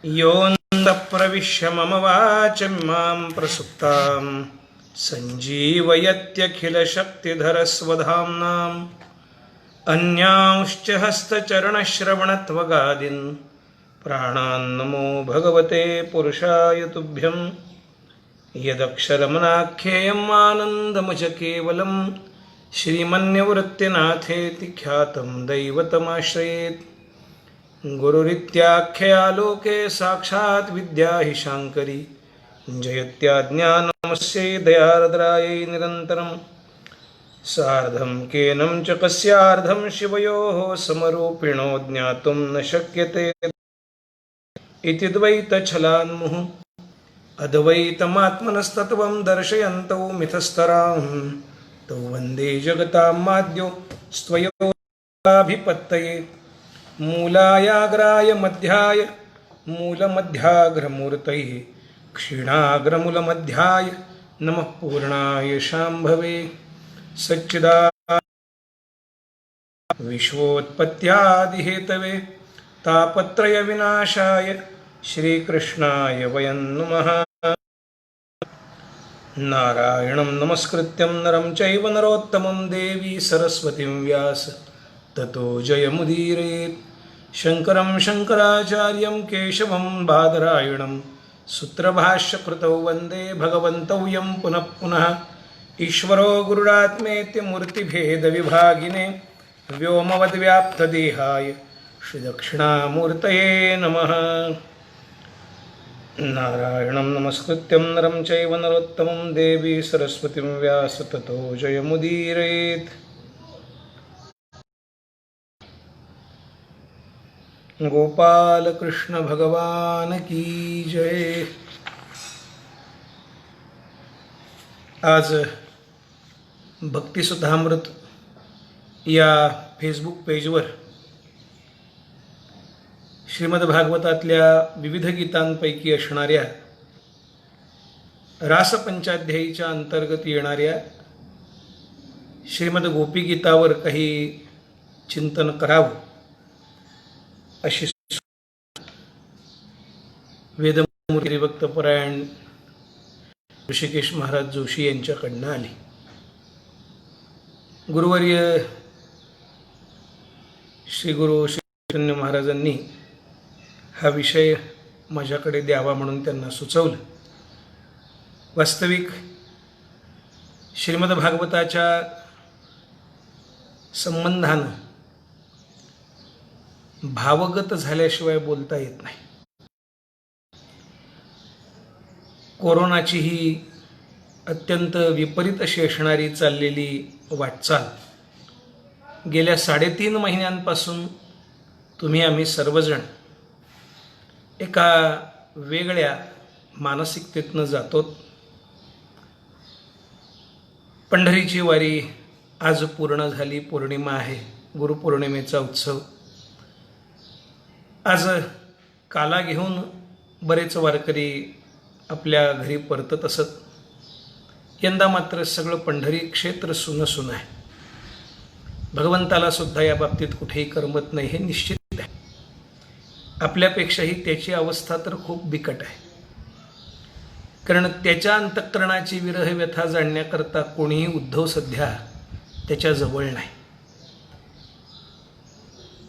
योऽन्तः प्रविश्य मम वाचमिमां प्रसुप्तां सञ्जीवयत्यखिलशक्तिधरस्वधाम्नाम् अन्यांश्च हस्तचरणश्रवणत्वगादीन् प्राणान्नमो भगवते पुरुषाय तुभ्यं। यदक्षरमनाख्येयम् आनन्दमच केवलं श्रीमन्यवृत्तिनाथेति ख्यातं दैवतमाश्रयेत्। गुरुरित्याख्ययालोके साक्षात् विद्या हि शाङ्करी जयत्याज्ञानमस्यै दयार्द्रायै निरन्तरम्। सार्धं केनं च कस्यार्धं शिवयोः समरूपिणो ज्ञातुं न शक्यते इति द्वैतछलान्मुः अद्वैतमात्मनस्तत्त्वं दर्शयन्तौ मिथस्तरां तौ वन्दे जगतां माद्यो स्त्वयोऽभिपत्तये। मूलायाग्राय मध्याय मूलमध्याग्रमूर्तये क्षीणाग्रमूलमध्याय नमः पूर्णाय शाम्भवे। विश्वोत्पत्त्यादिहेतवे तापत्रयविनाशाय श्रीकृष्णाय वयं नुमः। नारायणं नमस्कृत्यं नरं चैव नरोत्तमं देवी सरस्वतीं व्यास ततो जयमुदीरयेत्। शङ्करं शङ्कराचार्यं केशवं बादरायणं सूत्रभाष्यकृतौ वन्दे भगवन्तौ यं पुनः पुनः। ईश्वरो गुरुरात्मेति मूर्तिभेदविभागिने व्योमवद्व्याप्तदेहाय श्रीदक्षिणामूर्तये नमः। नारायणं नमस्कृत्यं नरं चैव नरोत्तमं देवी सरस्वतीं व्यास ततो जयमुदीरयेत्। गोपाल कृष्ण भगवान की जय। आज भक्तिसुधामृत या फेसबुक पेजवर श्रीमद्भागवतातल्या विविध गीतांपैकी असणाऱ्या रासपंचाध्यायीच्या अंतर्गत येणाऱ्या श्रीमद गोपी गीतावर काही चिंतन करावं अशी वेदमूर्ती भक्तपरायण ऋषिकेश महाराज जोशी यांच्याकडनं आली। गुरुवर्य श्री गुरु श्री चैतन्य महाराजांनी हा विषय माझ्याकडे द्यावा म्हणून त्यांना सुचवलं। वास्तविक श्रीमद्भागवताच्या संबंधानं भावगत झाल्याशिवाय बोलता येत नाही। कोरोनाची ही अत्यंत विपरीत अशी असणारी चाललेली वाटचाल गेल्या 3.5 महिन्यांपासून तुम्ही आम्ही सर्वजण एका वेगळ्या मानसिकतेतनं जातो। पंढरीची वारी आज पूर्ण झाली, पौर्णिमा आहे, गुरुपौर्णिमेचा उत्सव। आज काला घेऊन बरेच वारकरी आपल्या घरी परतत असत। यंदा मात्र सगळं पंढरी क्षेत्र सुनसुन आहे। भगवंताला सुद्धा या बाबतीत कुठेही करमत नाही हे निश्चित आहे। आपल्यापेक्षाही त्याची अवस्था तर खूप बिकट आहे, कारण त्याच्या अंतःकरणाची विरह व्यथा जाणण्याकरता कोणीही उद्धव सध्या त्याच्या जवळ नाही।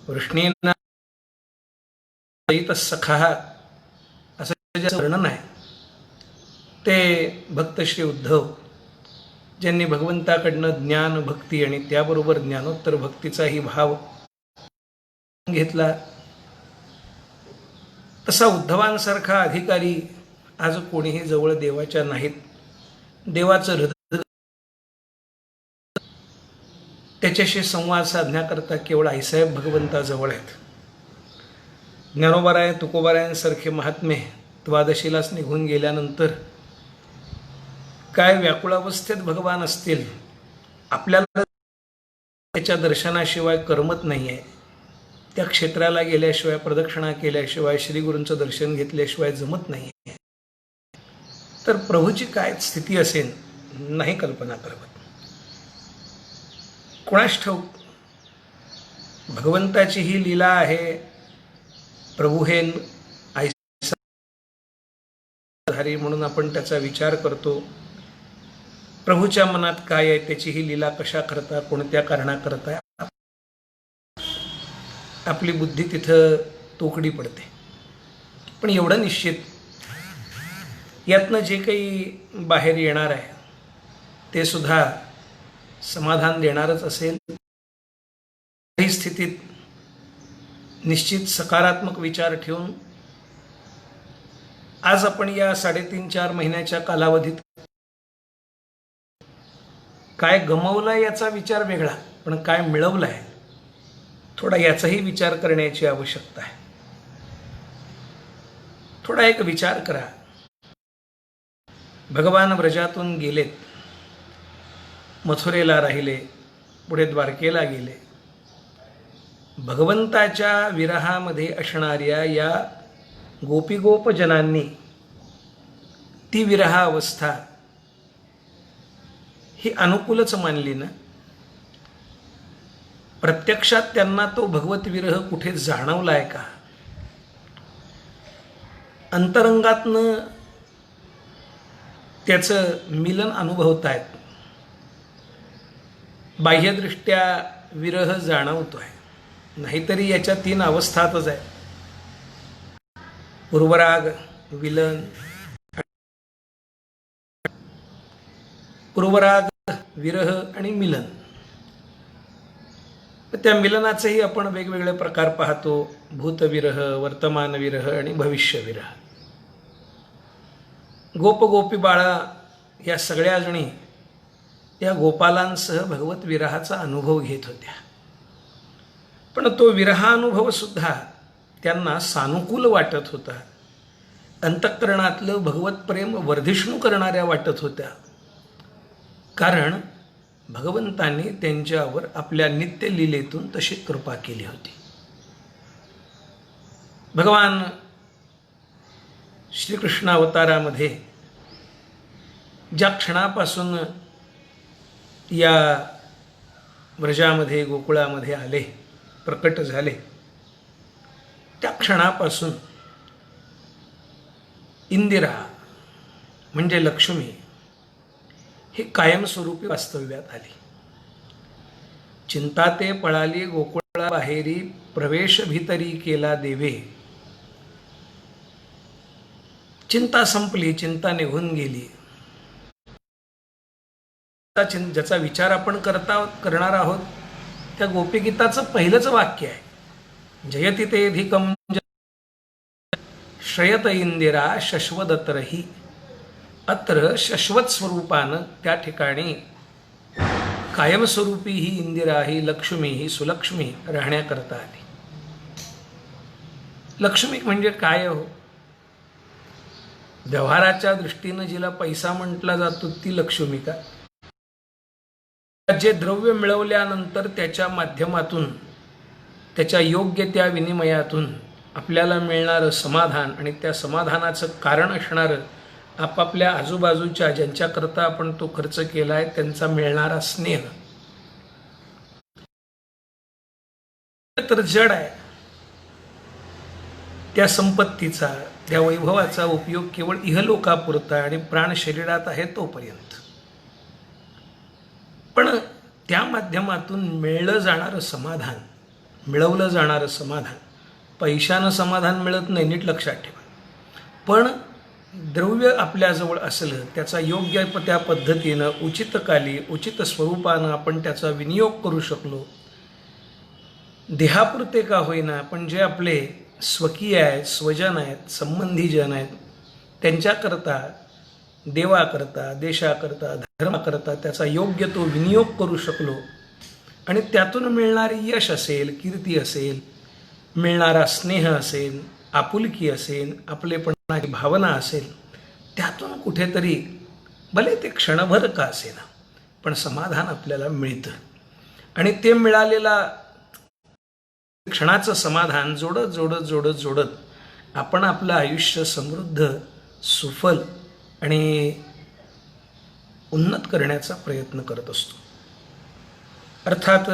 वृष्णींना सखा असं ज्याचं वर्णन आहे ते भक्त श्री उद्धव, ज्यांनी भगवंताकडनं ज्ञान भक्ती आणि त्याबरोबर ज्ञानोत्तर भक्तीचाही भाव घेतला। तसा उद्धवांसारखा अधिकारी आज कोणीही जवळ देवाच्या नाहीत। देवाचं हृदय त्याच्याशी संवाद साधण्याकरता केवळ आईसाहेब भगवंताजवळ आहेत। ज्ञानोबाराय तुकोबारायांसारखे महात्मे द्वादशीलाच निघून गेल्यानंतर काय व्याकुळावस्थेत भगवान असतील, आपल्याला त्याच्या दर्शनाशिवाय करमत नाही आहे। त्या क्षेत्राला गेल्याशिवाय, प्रदक्षिणा केल्याशिवाय, श्रीगुरूंचं दर्शन घेतल्याशिवाय जमत नाही आहे। तर प्रभूची काय स्थिती असेल नाही कल्पना करत। कोणास ठाऊक भगवंताची ही लीला आहे। प्रभू हे धारी म्हणून आपण त्याचा विचार करतो. प्रभूच्या मनात काय आहे, त्याची ही लीला कशा करता, कोणत्या कारणाकरता, आपली बुद्धी तिथं तोकडी पडते. पण एवढं निश्चित, यातनं जे काही बाहेर येणार आहे ते सुद्धा समाधान देणारच असेल. काही स्थितीत निश्चित सकारात्मक विचार ठेवून आज आपण या 3.5-4 महिन्याच्या कालावधीत काय गमावलंय याचा विचार वेगळा, पण काय मिळवलंय थोडा याचाही विचार करण्याची आवश्यकता आहे. थोडा एक विचार करा. भगवान व्रजातून गेलेत, मथुरेला राहिले, पुढे द्वारकेला गेले. भगवंताच्या विरहामध्ये असणाऱ्या या गोपीगोपजनांनी ती विरहावस्था ही अनुकूलच मानली ना. प्रत्यक्षात त्यांना तो भगवत विरह कुठे जाणवलाय का? अंतरंगातनं त्याचं मिलन अनुभवतायत. बाह्यदृष्ट्या विरह जाणवतोय, नाहीतरी याच्या 3 अवस्थातच आहे: पूर्वराग, विलन, पूर्वराग, विरह आणि मिलन. त्या मिलनाचेही आपण वेगवेगळे प्रकार पाहतो: भूतविरह, वर्तमान विरह आणि भविष्य विरह. गोप गोपी बाळा या सगळ्या जणी या गोपालांसह भगवत विरहाचा अनुभव घेत होत्या. पण तो विरहानुभव सुद्धा त्यांना सानुकूल वाटत होता. अंतःकरणातलं भगवत प्रेम वर्धिष्णू करणाऱ्या वाटत होत्या. कारण भगवंतांनी त्यांच्यावर आपल्या नित्य लीलेतून तशी कृपा केली होती. भगवान श्रीकृष्ण अवतारामध्ये ज्या क्षणापासून या व्रजामध्ये, गोकुळामध्ये आले, प्रकट झाले, त्या क्षणापासून इंदिरा म्हणजे लक्ष्मी ही कायमस्वरूपी वास्तव्यात आली. चिंता ते पळाली गोकुळा बाहेरी, प्रवेश भीतरी केला देवे. चिंता संपली, चिंता निघून गेली. ज्याचा विचार आपण करणार आहोत त्या गोपीगीताचं पहिलंच वाक्य आहे: जयति तेधिकं श्रयत इंदिरा शश्वदतरही. अत्र शश्वत स्वरूपानं त्या ठिकाणी कायमस्वरूपी ही इंदिरा, ही लक्ष्मी, ही सुलक्ष्मी राहण्याकरता आली. लक्ष्मी म्हणजे काय हो? व्यवहाराच्या दृष्टीनं जिला पैसा म्हटला जातो ती लक्ष्मी का? जे द्रव्य मिळवल्यानंतर त्याच्या माध्यमातून, त्याच्या योग्य त्या विनिमयातून आपल्याला मिळणारं समाधान आणि त्या समाधानाचं कारण असणारं आपापल्या आजूबाजूच्या ज्यांच्याकरता आपण तो खर्च केला आहे त्यांचा मिळणारा स्नेह, तर जड आहे. त्या संपत्तीचा, त्या वैभवाचा उपयोग केवळ इहलोकापुरता आणि प्राण शरीरात आहे तोपर्यंत. पण त्या माध्यमातून मिळलं जाणारं समाधान, मिळवलं जाणारं समाधान, पैशानं समाधान मिळत नाही, नीट लक्षात ठेवा. पण द्रव्य आपल्याजवळ असलं, त्याचा योग्य त्या पद्धतीनं, उचितकाली, उचित स्वरूपानं आपण त्याचा विनियोग करू शकलो, देहापुरते का होईना, पण जे आपले स्वकीय आहेत, स्वजन आहेत, संबंधीजन आहेत, त्यांच्याकरता, देवाकरता, देशाकरता, धर्माकरता त्याचा योग्य तो विनियोग करू शकलो आणि त्यातून मिळणारी यश असेल, कीर्ती असेल, मिळणारा स्नेह असेल, आपुलकी असेल, आपलेपणाची भावना असेल, त्यातून कुठेतरी भले ते क्षणभर का असेना पण समाधान आपल्याला मिळतं. आणि ते मिळालेला क्षणाचं समाधान जोडत जोडत जोडत जोडत आपण आपलं आयुष्य समृद्ध, सुफल आणि उन्नत करण्याचा प्रयत्न करत असतो. अर्थात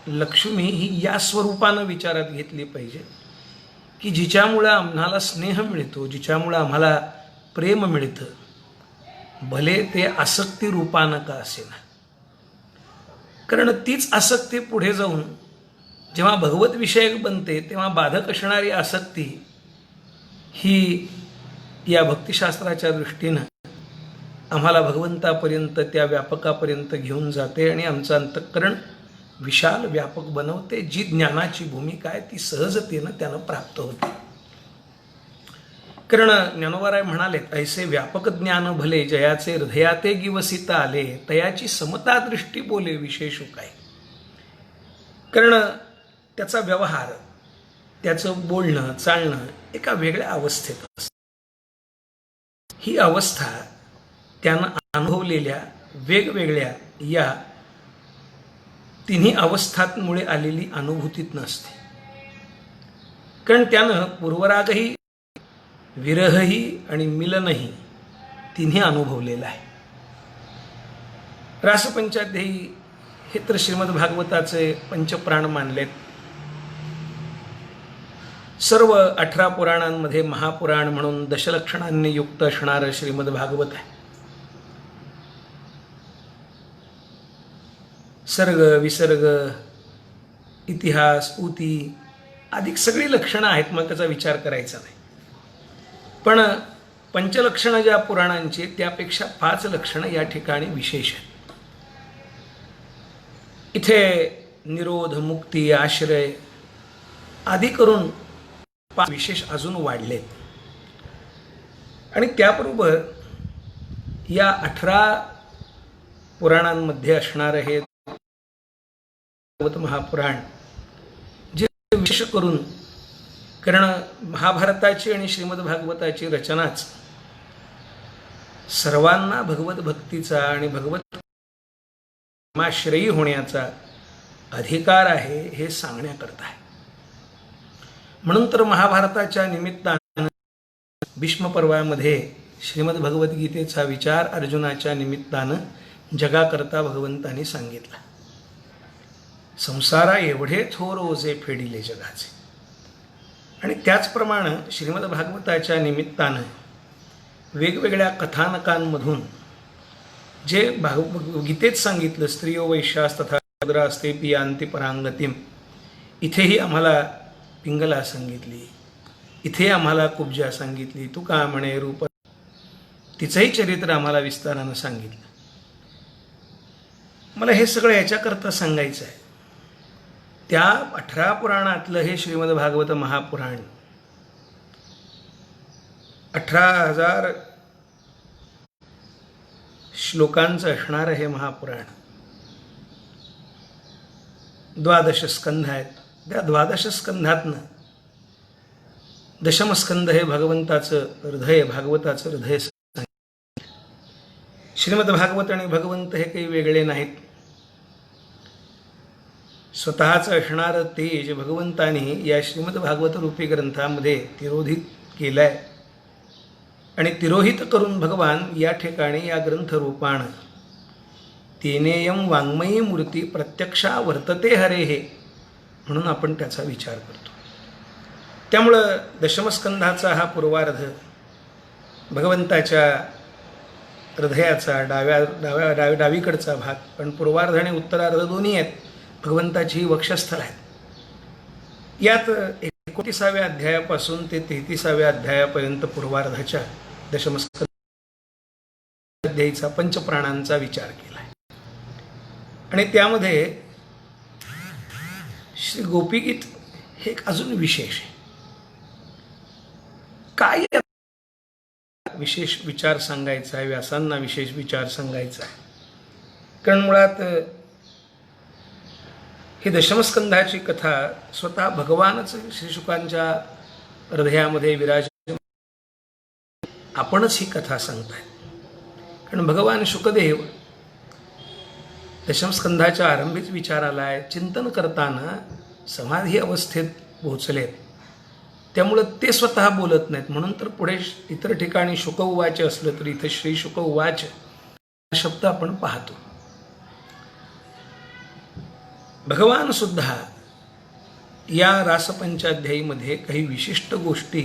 लक्ष्मी ही या स्वरूपानं विचारात घेतली पाहिजे की जिच्यामुळं आम्हाला स्नेह मिळतो, जिच्यामुळं आम्हाला प्रेम मिळतं, भले ते आसक्ती रूपानं का असेना. कारण तीच आसक्ती पुढे जाऊन जेव्हा भगवत विषयक बनते तेव्हा बाधक असणारी आसक्ती ही या भक्तिशास्त्राच्या दृष्टीनं आम्हाला भगवंतापर्यंत, त्या व्यापकापर्यंत घेऊन जाते आणि आमचं अंतःकरण विशाल व्यापक बनवते. जी ज्ञानाची भूमिका आहे ती सहजतेनं त्यानं प्राप्त होते. कारण ज्ञानोबाराय म्हणाले, ऐसे व्यापक ज्ञान भले जयाचे हृदयाते गिवसिता आले, तयाची समता दृष्टी बोले विशेष काय. कारण त्याचा व्यवहार, त्याचं बोलणं चालणं एका वेगळ्या अवस्थेत असतं. ही अवस्था त्यानं अनुभवलेल्या वेगवेगळ्या या तिन्ही अवस्थांमुळे आलेली अनुभूतीत नसते. कारण त्यानं पूर्वरागही, विरहही आणि मिलनही तिन्ही अनुभवलेलं आहे. रासपंचाध्यायी हे तर श्रीमद भागवताचे पंचप्राण मानलेत. सर्व 18 पुराणांमध्ये महापुराण म्हणून दशलक्षणांनी युक्त असणारं श्रीमद भागवत आहे. सर्ग, विसर्ग, इतिहास, ऊती अधिक सगळी लक्षणं आहेत, मग त्याचा विचार करायचा नाही. पण पंचलक्षणं ज्या पुराणांची त्यापेक्षा 5 लक्षणं या ठिकाणी विशेष आहेत. इथे निरोध, मुक्ती, आश्रय आदी करून 5 विशेष अजून वाढलेत. आणि त्याबरोबर या 18 पुराणांमध्ये असणारं हे भागवत महापुराण जे विशेष करून, कारण महाभारताची आणि श्रीमद भागवताची रचनाच सर्वांना भगवत भक्तीचा आणि भगवत आश्रयी होण्याचा अधिकार आहे हे सांगण्याकरता आहे. म्हणून तर महाभारताच्या निमित्तानं भीष्म पर्वामध्ये श्रीमद भगवद्गीतेचा विचार अर्जुनाच्या निमित्तानं जगाकरता भगवंतांनी सांगितला. संसारा एवढे थोर ओझे फेडिले जगाचे. आणि त्याचप्रमाणे श्रीमद भागवताच्या निमित्तानं वेगवेगळ्या कथानकांमधून जे गीतेत सांगितलं, स्त्रियो वैश्यास तथा शूद्रास्ते पियांती परांगतीम, इथेही आम्हाला पिंगला सांगितली, इथे आम्हाला कुब्जा सांगितली, तू का म्हणे रूप, तिचंही चरित्र आम्हाला विस्तारानं सांगितलं. मला हे सगळं याच्याकरता सांगायचं आहे. त्या 18 पुराणातलं हे श्रीमद भागवत महापुराण 18,000 श्लोकांचं असणारं हे महापुराण 12 स्कंध आहेत. त्या 12 स्कंधातनं दशमस्कंध हे भगवंताचं हृदय, भागवताचं हृदय. श्रीमद भागवत आणि भगवंत हे काही वेगळे नाहीत. स्वतःचं असणारं तेज भगवंतानी या श्रीमद भागवत रूपी ग्रंथामध्ये तिरोधित केलं आहे. आणि तिरोहित करून भगवान या ठिकाणी या ग्रंथरूपानं तेनेयम वाङ्मयी मूर्ती प्रत्यक्षा वर्तते हरे हे म्हणून आपण त्याचा विचार करतो. त्यामुळं दशमस्कंधाचा हा पूर्वार्ध भगवंताच्या हृदयाचा डावीकडचा भाग, पण पूर्वार्ध आणि उत्तरार्ध दोन्ही आहेत, भगवंताची वक्षस्थल आहेत. यात 29व्या अध्यायापासून ते 33व्या अध्यायापर्यंत पूर्वार्धाच्या दशमस्कंध अध्यायीचा पंचप्राणांचा विचार केला आहे. आणि त्यामध्ये श्री गोपीगीत हे एक अजून विशेष आहे. काय विशेष विचार सांगायचा आहे, व्यासांना विशेष विचार सांगायचा आहे. कारण मुळात ही दशमस्कंधाची कथा स्वतः भगवानच श्रीशुकांच्या हृदयामध्ये विराज, आपणच ही कथा सांगताय. कारण भगवान शुकदेव दशमस्कंधाच्या आरंभीच विचार आलाय, चिंतन करताना समाधी अवस्थेत पोहोचलेत. त्यामुळं ते स्वतः बोलत नाहीत. म्हणून तर पुढे इतर ठिकाणी शुक उवाच असलं तरी इथं श्री शुक उवाच शब्द आपण पाहतो. भगवान सुद्धा या रासपंचाध्यायीमध्ये काही विशिष्ट गोष्टी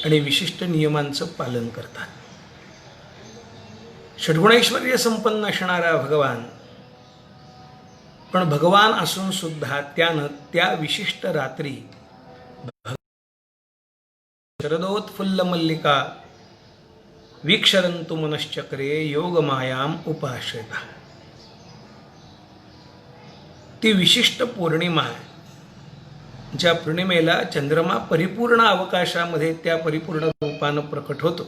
आणि विशिष्ट नियमांचं पालन करतात. षड्गुणैश्वर्य संपन्न असणारा भगवान, पण भगवान असून सुद्धा त्यानं त्या विशिष्ट रात्री शरदोत्फुल्ल मल्लिका वीक्षरंतु मनश्चक्रे योगमायाम उपाश्रिता. ती विशिष्ट पौर्णिमा आहे, ज्या पौर्णिमेला चंद्रमा परिपूर्ण अवकाशामध्ये त्या परिपूर्ण रूपानं प्रकट होतो.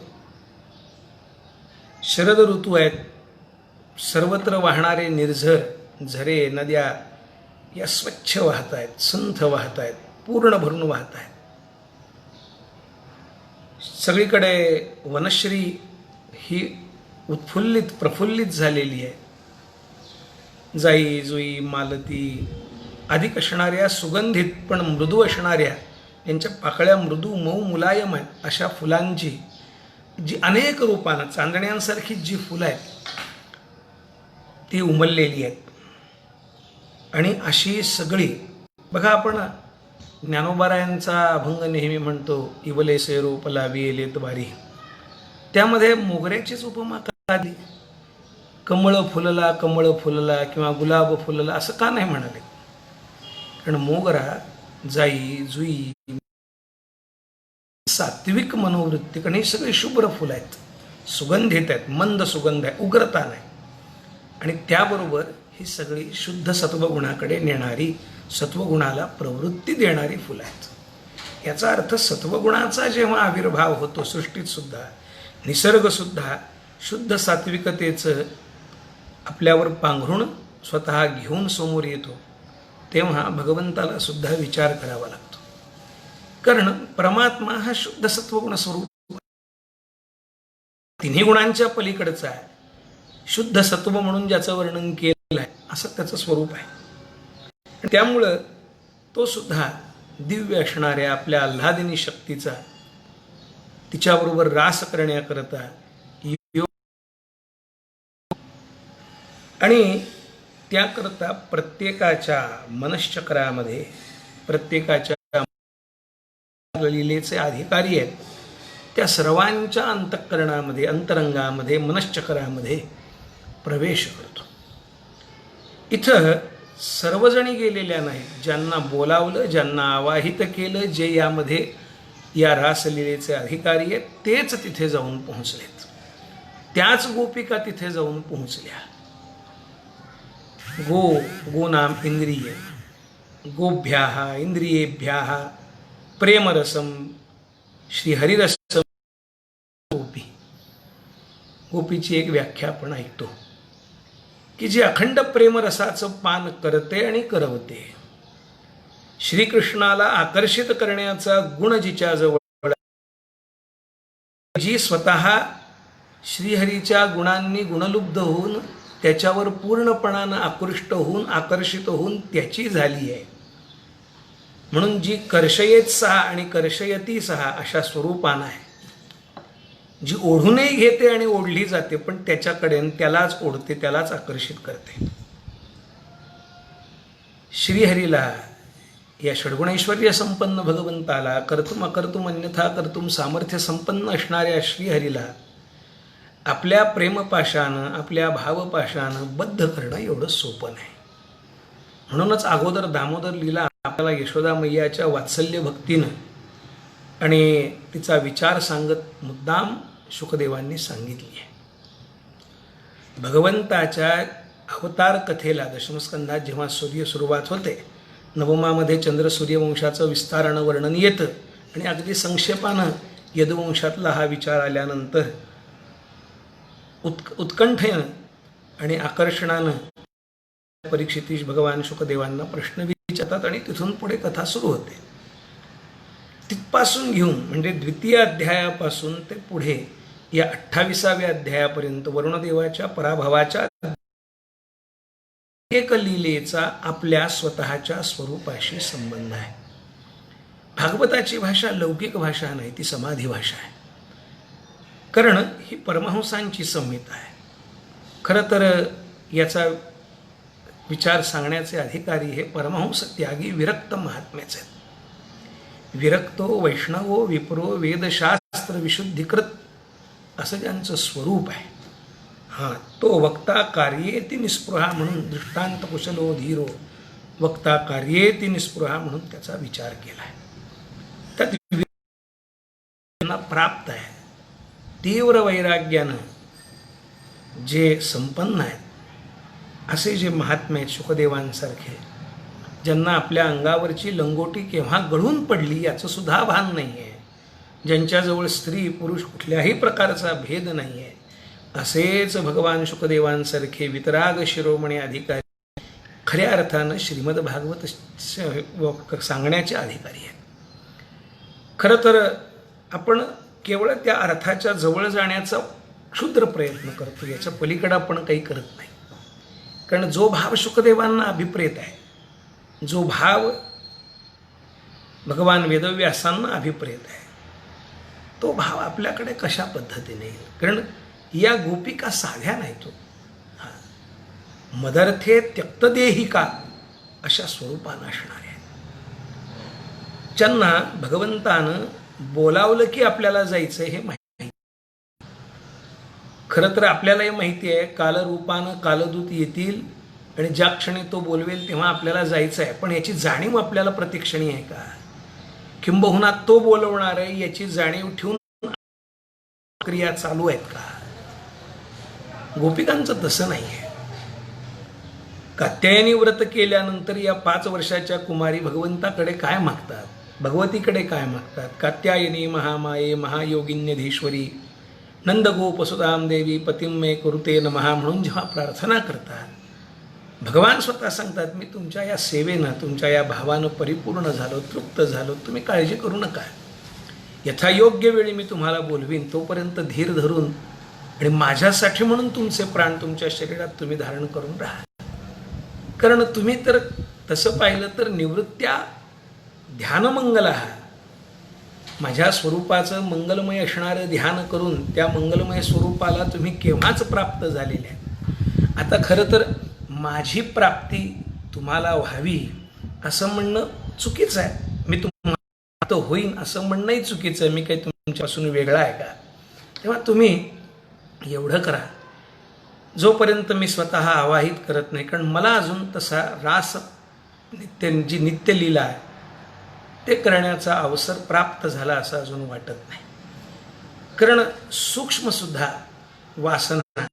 शरद ऋतू आहेत, सर्वत्र वाहणारे निर्झर झरे नद्या या स्वच्छ वाहत आहेत, संथ वाहत आहेत, पूर्ण भरून वाहत आहेत. सगळीकडे वनश्री ही उत्फुल्लित प्रफुल्लित झालेली आहे. जाई जुई मालती अधिक असणाऱ्या, सुगंधित पण मृदू असणाऱ्या, यांच्या पाकळ्या मृदू मऊ मुलायम आहेत अशा फुलांची जी अनेक रूपानं चांदण्यांसारखी जी फुलं आहेत ती उमललेली आहेत. आणि अशी सगळी बघा, आपण ज्ञानोबारायांचा अभंग नेहमी म्हणतो, इवले सेरो पलावी येलेत वारी. त्यामध्ये मोगऱ्याचीच उपमा का आली? कमळ फुलला किंवा गुलाब फुलला असं का नाही म्हणाले? कारण मोगरा, जाई जुई सात्विक मनोवृत्ती, कारण ही सगळी शुभ्र फुलं आहेत, सुगंधित आहेत, मंद सुगंध आहे, उग्रता नाही. आणि त्याबरोबर ही सगळी शुद्ध सत्वगुणाकडे नेणारी, सत्वगुणाला प्रवृत्ती देणारी फुलं आहेत. याचा अर्थ सत्वगुणाचा जेव्हा आविर्भाव होतो सृष्टीत सुद्धा, निसर्गसुद्धा शुद्ध सात्विकतेचं आपल्यावर पांघरून स्वतः घेऊन समोर येतो, तेव्हा भगवंताला सुद्धा विचार करावा लागतो. कारण परमात्मा हा शुद्ध सत्वगुण स्वरूप तिन्ही गुणांच्या पलीकडचा आहे. शुद्ध सत्व म्हणून ज्याचं वर्णन केलं आहे असं त्याचं स्वरूप आहे. त्यामुळं तो सुद्धा दिव्य असणाऱ्या आपल्या आल्हादिनी शक्तीचा तिच्याबरोबर रास करण्याकरता आणि त्याकरता प्रत्येकाच्या मनश्चक्रामध्ये, प्रत्येकाच्या लीलेचे अधिकारी आहेत त्या सर्वांच्या अंतःकरणामध्ये, अंतरंगामध्ये, मनश्चक्रामध्ये प्रवेश करतो. इथं सर्वजणी गेलेल्या नाहीत. ज्यांना बोलावलं, ज्यांना आवाहित केलं, जे यामध्ये या रासलीलेचे अधिकारी आहेत तेच तिथे जाऊन पोहोचलेत. त्याच गोपिका तिथे जाऊन पोहोचल्या. गो नाम इंद्रिय, गोभ्याः इंद्रियेभ्याः प्रेमरसम श्रीहरिरसम. गोपी, गोपीची एक व्याख्या आपण ऐकतो की जी अखंड प्रेमरसाचं पान करते आणि करवते. श्रीकृष्णाला आकर्षित करण्याचा गुण जिच्या जवळ, जी स्वतः श्रीहरीच्या गुणांनी गुणलुब्ध होऊन त्याच्यावर पूर्णपणानं आकृष्ट होऊन, आकर्षित होऊन त्याची झाली आहे. म्हणून जी कर्षयेत सहा आणि कर्षयती सहा अशा स्वरूपानं आहे, जी ओढूनही घेते आणि ओढली जाते, पण त्याच्याकडे त्यालाच ओढते, त्यालाच आकर्षित करते. श्रीहरीला, या षड्गुणैश्वर्य संपन्न भगवंताला, कर्तुम अकर्तुम अन्यथा कर्तुम सामर्थ्य संपन्न असणाऱ्या श्रीहरीला आपल्या प्रेमपाशानं, आपल्या भावपाशानं बद्ध करणं एवढं सोपं नाही. म्हणूनच अगोदर दामोदर लीला आपल्याला यशोदा मैयाच्या वात्सल्य भक्तीनं आणि तिचा विचार सांगत मुद्दाम शुकदेवांनी सांगितली आहे. भगवंताच्या अवतार कथेला दशमस्कंधात जेव्हा सूर्य सुरुवात होते, नवमामध्ये चंद्र सूर्यवंशाचं विस्तारानं वर्णन येतं आणि अगदी संक्षेपानं यदुवंशातला हा विचार आल्यानंतर उत्कंठेनं आणि आकर्षणानं परीक्षितीश भगवान शुकदेवांना प्रश्न विचारतात आणि तिथून पुढे कथा सुरू होते. तिथपासून घेऊन म्हणजे द्वितीय अध्यायापासून ते पुढे या 28व्या अध्यायापर्यंत वरुणदेवाच्या पराभवाच्या एक लीलेचा आपल्या स्वतःच्या स्वरूपाशी संबंध आहे. भागवताची भाषा लौकिक भाषा नाही, ती समाधी भाषा आहे. कारण ही परमहंसांची संहिता आहे. खरं तर याचा विचार सांगण्याचे अधिकारी हे परमहंस त्यागी विरक्त महात्मेच आहेत. विरक्तो वैष्णवो विप्रो वेदशास्त्र विशुद्धीकृत असं ज्यांचं स्वरूप आहे, हां, तो वक्ता कार्येती निस्पृहा म्हणून दृष्टांत कुशलो धीरो वक्ता कार्येती निस्पृहा म्हणून त्याचा विचार केला आहे. त्यात त्यांना प्राप्त आहे. तीव्र वैराग्यानं जे संपन्न आहेत असे जे महात्मे आहेत शुकदेवांसारखे, ज्यांना आपल्या अंगावरची लंगोटी केव्हा गळून पडली याचं सुद्धा भान नाही आहे, ज्यांच्याजवळ स्त्री पुरुष कुठल्याही प्रकारचा भेद नाही आहे, असेच भगवान शुकदेवांसारखे वितराग शिरोमणी अधिकारी खऱ्या अर्थानं श्रीमद भागवत सांगण्याचे अधिकारी आहेत. खरं तर आपण केवळ त्या अर्थाच्या जवळ जाण्याचा क्षुद्र प्रयत्न करतो, याच्या पलीकडे आपण काही करत नाही. कारण जो भाव शुकदेवांना अभिप्रेत आहे, जो भाव भगवान वेदव्यासांना अभिप्रेत आहे, तो भाव आपल्याकडे कशा पद्धतीने येईल? कारण या गोपिका साध्या नाही, तो मदर्थे त्यक्तदेहिका अशा स्वरूपानं असणारे आहेत, ज्यांना भगवंतानं बोलावलं की आपल्याला जायचं हे माहिती. खरं तर आपल्यालाही माहिती आहे कालरूपानं कालदूत येतील आणि ज्या क्षणी तो बोलवेल तेव्हा आपल्याला जायचं आहे, पण याची जाणीव आपल्याला प्रतिक्षणी आहे का? किंबहुना तो बोलवणार आहे याची जाणीव ठेवून क्रिया चालू आहेत का? गोपिकांचं तसं नाही आहे. कात्यायनी व्रत केल्यानंतर या 5 वर्षाच्या कुमारी भगवंताकडे काय मागतात, भगवतीकडे काय मागतात? कात्यायनी महामाये महायोगिन्यधीश्वरी नंदगोपसुदाम देवी पतिम मे कुरुते नमः म्हणून जेव्हा प्रार्थना करतात, भगवान स्वतः सांगतात मी तुमच्या या सेवेनं, तुमच्या या भावानं परिपूर्ण झालो, तृप्त झालो, तुम्ही काळजी करू नका. यथायोग्य वेळी मी तुम्हाला बोलवीन, तोपर्यंत धीर धरून आणि माझ्यासाठी म्हणून तुमचे प्राण तुमच्या शरीरात तुम्ही धारण करून राहा. कारण तुम्ही तर तसं पाहिलं तर निवृत्त्या ध्यानमंगल आहात. माझ्या स्वरूपाचं मंगलमय असणारं ध्यान करून त्या मंगलमय स्वरूपाला तुम्ही केव्हाच प्राप्त झालेले आहे. आता खरं तर माझी प्राप्ती तुम्हाला व्हावी असं म्हणणं चुकीचं आहे. मी तुम्हाला होईन असं म्हणणंही चुकीचं आहे. मी काही तुमच्यापासून वेगळा आहे का? तेव्हा तुम्ही एवढं करा, जोपर्यंत मी स्वतः आवाहित करत नाही. कारण मला अजून तसा रास जी नित्यलीला आहे ते करण्याचा अवसर प्राप्त झाला असं अजून वाटत नाही. कारण सूक्ष्मसुद्धा वासना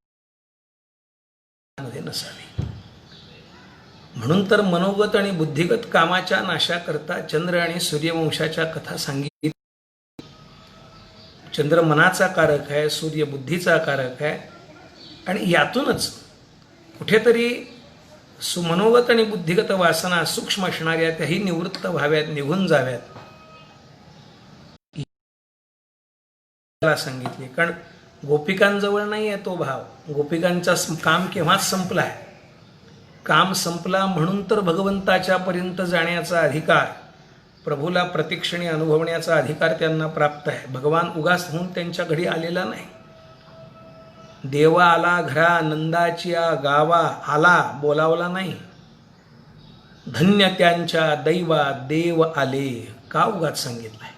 मध्ये नसावी. म्हणून तर मनोगत आणि बुद्धिगत कामाच्या नाशाकरता चंद्र आणि सूर्यवंशाच्या कथा सांगितली. चंद्र मनाचा कारक आहे, सूर्य बुद्धीचा कारक आहे, आणि यातूनच कुठेतरी मनोगत आणि बुद्धिगत वासना सूक्ष्म असणाऱ्या त्याही निवृत्त व्हाव्यात, निघून जाव्यात सांगितले. कारण गोपिकांजवळ नाही आहे तो भाव. गोपिकांचा काम केव्हाच संपला आहे. काम संपला म्हणून तर भगवंताच्या पर्यंत जाण्याचा अधिकार, प्रभूला प्रतिक्षणी अनुभवण्याचा अधिकार त्यांना प्राप्त आहे. भगवान उगाच होऊन त्यांच्या घडी आलेला नाही. देवा आला घरा नंदाचिया गावा आला बोलावला नाही. धन्य त्यांच्या दैवा देव आले का उगाच सांगितलंय.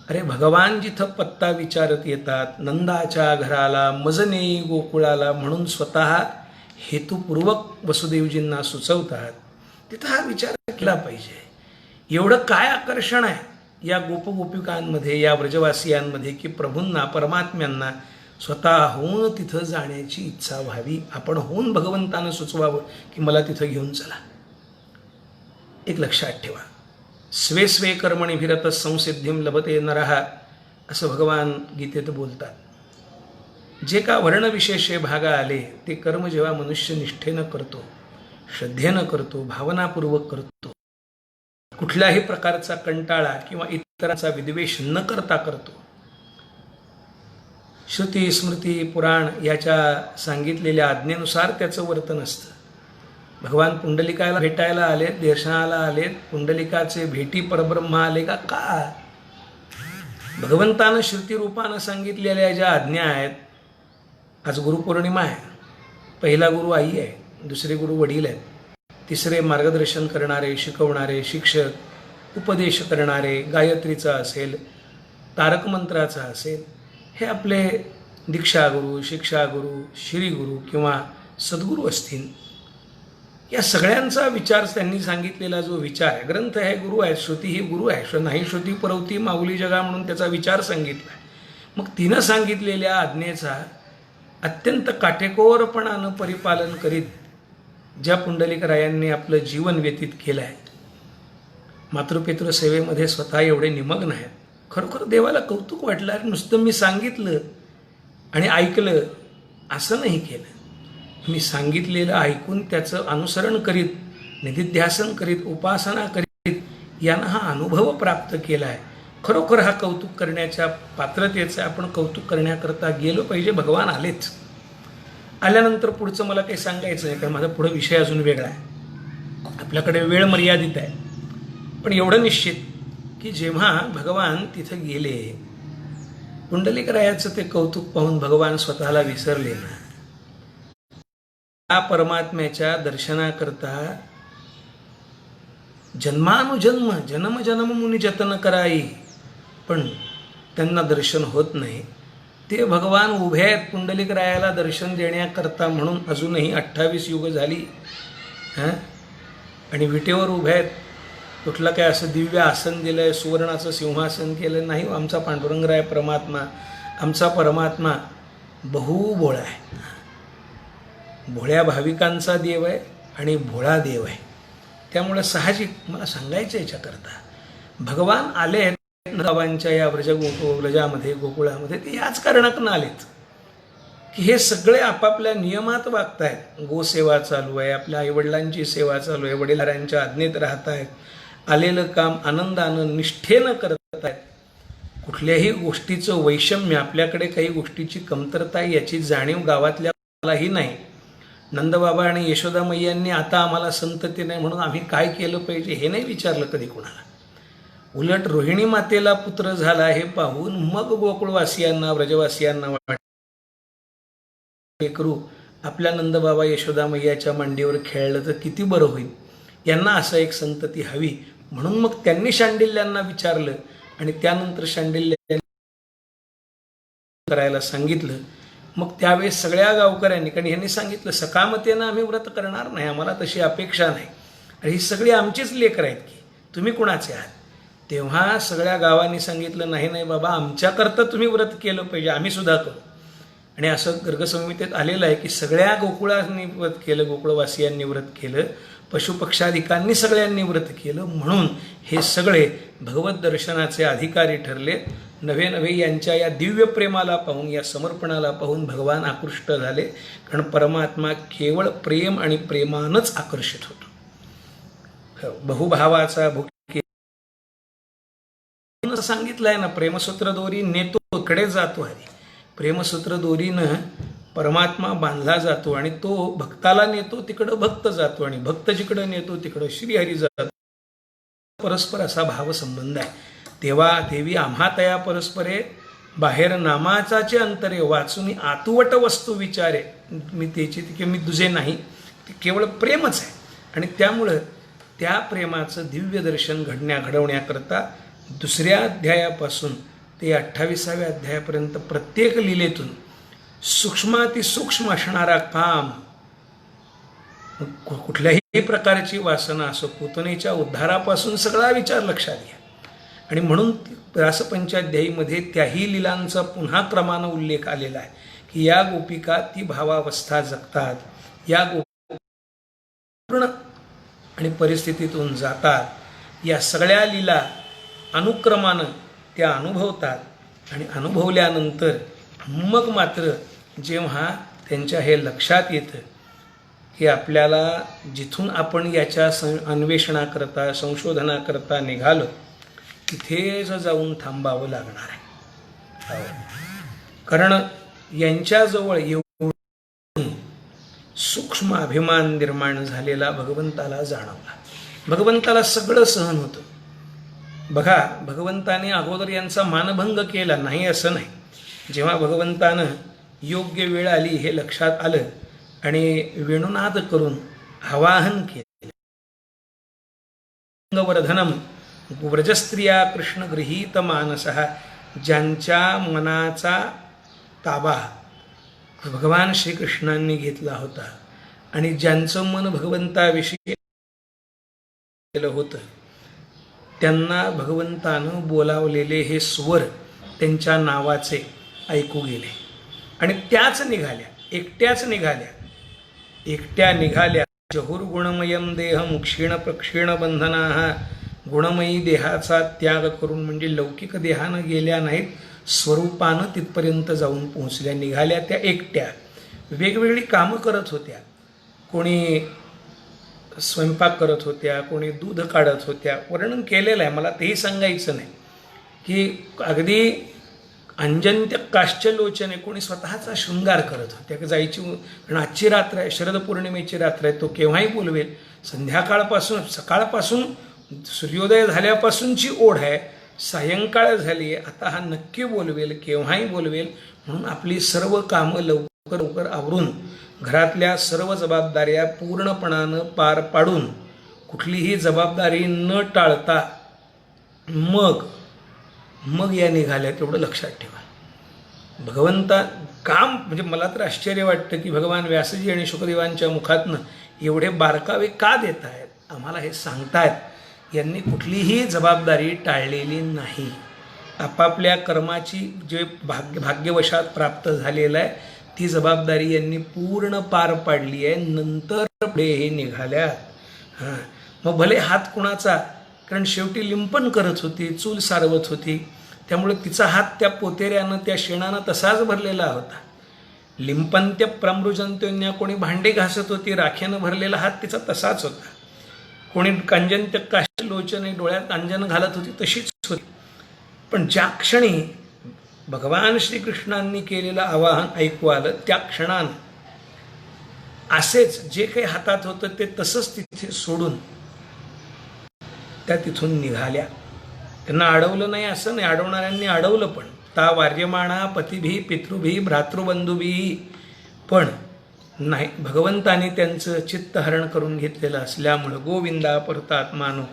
अरे भगवान जिथं पत्ता विचारत येतात नंदाच्या घराला मजनेई गोकुळाला म्हणून स्वतः हेतुपूर्वक वसुदेवजींना सुचवतात, तिथं हा विचार केला पाहिजे. एवढं काय आकर्षण आहे या गोपगोपिकांमध्ये, या व्रजवासियांमध्ये की प्रभूंना परमात्म्यांना स्वतः होऊन तिथं जाण्याची इच्छा व्हावी. आपण होऊन भगवंतानं सुचवावं की मला तिथं घेऊन चला. एक लक्षात ठेवा, स्वे स्वे कर्मणी भिरत संसिद्धिम लभते नरः असं भगवान गीतेत बोलतात. जे का वर्णविशेषे भागा आले ते कर्म जेव्हा मनुष्य निष्ठेनं करतो, श्रद्धेनं करतो, भावनापूर्वक करतो, कुठल्याही प्रकारचा कंटाळा किंवा इतरांचा विद्वेष न करता करतो, श्रुती स्मृती पुराण याच्या सांगितलेल्या आज्ञेनुसार त्याचं वर्तन असतं. भगवान पुंडलिकाला भेटायला आलेत, दर्शनाला आलेत, पुंडलिकाचे भेटी परब्रह्म आले का? भगवंतानं श्रुतीरूपानं सांगितलेल्या ज्या आज्ञा आहेत, आज गुरुपौर्णिमा आहे, पहिला गुरु आई आहे, दुसरे गुरु वडील आहेत, तिसरे मार्गदर्शन करणारे शिकवणारे शिक्षक, उपदेश करणारे, गायत्रीचा असेल, तारक मंत्राचा असेल, हे आपले दीक्षागुरू, शिक्षागुरू, श्रीगुरू किंवा सद्गुरू असतील. या सगळ्यांचा विचार त्यांनी सांगितलेला जो विचार आहे, ग्रंथ आहे, गुरु आहे, श्रुती ही गुरु आहे, नाही श्रुती परवती माऊली जगा म्हणून त्याचा विचार सांगितला. मग तिनं सांगितलेल्या आज्ञेचा अत्यंत काटेकोरपणानं परिपालन करीत ज्या पुंडलिकरायांनी आपलं जीवन व्यतीत केलं आहे, मातृपितृ सेवेमध्ये स्वतः एवढे निमग्न आहेत, खरोखर देवाला कौतुक वाटलं. अरे नुसतं मी सांगितलं आणि ऐकलं असं नाही केलं, मी सांगितलेलं ऐकून त्याचं अनुसरण करीत, निधिध्यासन करीत, उपासना करीत यानं हा अनुभव प्राप्त केला आहे. खरोखर हा कौतुक करण्याच्या पात्रतेचं आपण कौतुक करण्याकरता गेलो पाहिजे. भगवान आलेच. आल्यानंतर पुढचं मला काही सांगायचं नाही, कारण माझा पुढं विषय अजून वेगळा आहे, आपल्याकडे वेळ मर्यादित आहे. पण एवढं निश्चित की जेव्हा भगवान तिथं गेले, पुंडलिकरायाचं ते कौतुक पाहून भगवान स्वतःला विसरले ना. या परमात्म्याच्या दर्शनाकरता जन्मानुजन्म जन्म जन्म मुनी जतन कराई, पण त्यांना दर्शन होत नाही. ते भगवान उभे आहेत पुंडलिकरायाला दर्शन देण्याकरता म्हणून. अजूनही 28 युग झाली आणि विटेवर उभे आहेत. कुठलं काय असं दिव्य आसन दिलं आहे, सुवर्णाचं सिंहासन केलं नाही. आमचा पांडुरंगराय परमात्मा, आमचा परमात्मा बहुभोळा आहे, भोळ्या भाविकांचा देव आहे आणि भोळा देव आहे. त्यामुळे साहजिक मला सांगायचं याच्याकरता, भगवान आले आहेत गावांच्या या व्रजामध्ये, गोकुळामध्ये, ते याच कारणाकडून आलेत की हे सगळे आपापल्या नियमात वागत आहेत. गोसेवा चालू आहे, आपल्या आईवडिलांची सेवा चालू आहे, वडिलांच्या आज्ञेत राहत आहेत, आलेलं काम आनंदानं निष्ठेनं करत आहेत. कुठल्याही गोष्टीचं वैषम्य, आपल्याकडे काही गोष्टीची कमतरता याची जाणीव गावातल्यालाही नाही. नंदबाबा आणि यशोदा मैयांनी आता आम्हाला संतती नाही म्हणून आम्ही काय केलं पाहिजे हे नाही विचारलं कधी कुणाला. उलट रोहिणी मातेला पुत्र झाला हे पाहून मग गोकुळवासियांना, व्रजवासियांना वाटले करू आपल्या नंदबाबा यशोदा मैयाच्या मांडीवर खेळलं तर किती बरं होईल, यांना असं एक संतती हवी. म्हणून मग त्यांनी शांडिल्यांना विचारलं आणि त्यानंतर शांडिल्य करायला सांगितलं. मग त्यावेळेस सगळ्या गावकऱ्यांनी, कारण यांनी सांगितलं सकामतेनं आम्ही व्रत करणार नाही, आम्हाला तशी अपेक्षा नाही, आणि ही सगळी आमचीच लेकरं आहेत की तुम्ही कुणाचे आहात. तेव्हा सगळ्या गावांनी सांगितलं नाही नाही बाबा, आमच्याकरता तुम्ही व्रत केलं पाहिजे, आम्ही सुद्धा करू. आणि असं गर्गसंहितेत आलेलं आहे की सगळ्या गोकुळांनी व्रत केलं, गोकुळवासियांनी व्रत केलं, पशुपक्षाधिकांनी सगळ्यांनी व्रत केलं. म्हणून हे सगळे भगवत दर्शनाचे अधिकारी ठरले. नव्हे नव्हे यांच्या या दिव्य प्रेमाला पाहून, या समर्पणाला पाहून भगवान आकृष्ट झाले. कारण परमात्मा केवळ प्रेम आणि प्रेमानंच आकर्षित होतो. बहुभावाचा भुके सांगितलंय ना, प्रेमसूत्र दोरी नेतो कडे जातो हरी. प्रेमसूत्र दोरीनं परमात्मा बांधला जातो आणि तो भक्ताला नेतो तिकडं भक्त जातो, आणि भक्त जिकडं नेतो तिकडं श्रीहरी जातो. परस्पर असा भावसंबंध आहे. तेव्हा देवी आम्हा तया परस्परे बाहेर नामाचाचे अंतरे वाचून आतुवट वस्तू विचारे. मी त्याची की मी तुझे नाही, ते केवळ प्रेमच आहे. आणि त्यामुळं त्या प्रेमाचं दिव्य दर्शन घडवण्याकरता दुसऱ्या अध्यायापासून ते 28व्या अध्यायापर्यंत प्रत्येक लीलेतून सूक्ष्मातिसूक्ष्म असणारा काम, कुठल्याही प्रकारची वासना असो, पूतनेच्या उद्धारापासून सगळा विचार लक्षात घ्या. आणि म्हणून रासपंचाध्यायीमध्ये त्याही लीलांचा पुन्हा क्रमानं उल्लेख आलेला आहे की या गोपिका ती भावावस्था जगतात, या पूर्ण आणि परिस्थितीतून जातात, या सगळ्या लीला अनुक्रमानं त्या अनुभवतात. आणि अनुभवल्यानंतर मग मात्र जेव्हा त्यांच्या हे लक्षात येतं की आपल्याला जिथून आपण याच्या अन्वेषणाकरता, संशोधनाकरता निघालो तिथेच जाऊन थांबावं लागणार आहे. कारण यांच्याजवळ एवढं सूक्ष्म अभिमान निर्माण झालेला भगवंताला जाणवला. भगवंताला सगळं सहन होतं. बघा, भगवंताने अगोदर यांचा मानभंग केला नाही असं नाही. जेव्हा भगवंतानं योग्य वेळ आली हे लक्षात आलं आणि वेणुनाद करून आवाहन केलं, वर्धनम व्रजस्त्रिया कृष्ण गृहीत मानसः, ज्यांच्या मनाचा ताबा भगवान श्रीकृष्णांनी घेतला होता आणि ज्यांचं मन भगवंताविषयी केलं होतं, त्यांना भगवंतानं बोलावलेले हे स्वर त्यांच्या नावाचे ऐकू गेले आणि त्याच निघाल्या, एकट्या निघाल्या. जहुर गुणमयम देहम क्षीण प्रक्षीण बंधना, गुणमयी देहाचा त्याग करून, म्हणजे लौकिक देहानं गेल्या नाहीत, स्वरूपानं तिथपर्यंत जाऊन पोहोचल्या. निघाल्या त्या एकट्या, वेगवेगळी कामं करत होत्या. कोणी स्वयंपाक करत होत्या, कोणी दूध काढत होत्या. वर्णन केलेलं आहे, मला तेही सांगायचं नाही की अगदी अंजन्त्य काश्चलोचने, कोणी स्वतःचा शृंगार करत होत्या. जायची, कारण आजची रात्र आहे, शरद पौर्णिमेची रात्र आहे, तो केव्हाही बोलवेल. संध्याकाळपासून, सकाळपासून सूर्योदय झाल्यापासूनची ओढ आहे, सायंकाळ झाली आहे, आता हा नक्की बोलवेल, केव्हाही बोलवेल. म्हणून आपली सर्व कामं लवकर आवरून, घरातल्या सर्व जबाबदाऱ्या पूर्णपणानं पार पाडून, कुठलीही जबाबदारी न टाळता मग या निघाल्या. तेवढं लक्षात ठेवा. भगवंता काम, म्हणजे मला तर आश्चर्य वाटतं की भगवान व्यासजी आणि शुकदेवांच्या मुखातनं एवढे बारकावे का देत आहेत, आम्हाला हे सांगतायत. यांनी कुठलीही जबाबदारी टाळलेली नाही. आपापल्या कर्माची जे भाग्यवशात प्राप्त झालेलं आहे, ती जबाबदारी यांनी पूर्ण पार पाडली आहे. नंतर पुढे हे निघाल्या. मग भले हात कुणाचा, कारण शेवटी लिंपन करत होती, चूल सारवत होती, त्यामुळे तिचा हात त्या पोतेऱ्यानं, त्या शेणानं तसाच भरलेला होता. लिंपंत्य प्रमृजंत्योन्या, कोणी भांडे घासत होती, राख्यानं भरलेला हात तिचा तसाच होता. कोणी कंजन्त्य काष्ठलोचने, डोळ्यात अंजन घालत होती, तशीच होती. पण ज्या क्षणी भगवान श्रीकृष्णांनी केलेलं आवाहन ऐकू आलं, त्या क्षणानं असेच जे काही हातात होतं ते तसंच तिथे सोडून त्या तिथून निघाल्या. त्यांना अडवलं नाही असं नाही, अडवणाऱ्यांनी अडवलं पण. ता वार्यमाणा पतिभी पितृभी भ्रातृबंधुभी, पण नाही, भगवंतानी त्यांचं चित्तहरण करून घेतलेलं असल्यामुळं गोविंदा परतात्मानो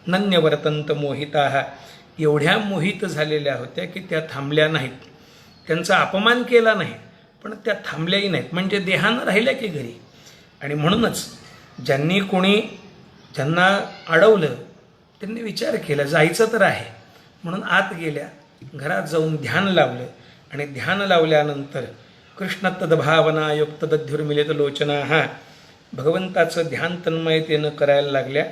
नन्यवर्तंत मोहिता, एवढ्या मोहित झालेल्या होत्या की त्या थांबल्या नाहीत. त्यांचा अपमान केला नाही, पण त्या थांबल्याही नाहीत, म्हणजे देहानं राहिल्या की घरी. आणि म्हणूनच ज्यांना अडवलं त्यांनी विचार केला जायचं तर आहे, म्हणून आत गेल्या, घरात जाऊन ध्यान लावलं. आणि ध्यान लावल्यानंतर कृष्ण तद्भावना युक्त दध्युर्मिलित लोचना, हा भगवंताचं ध्यान तन्मयतेनं करायला लागल्या.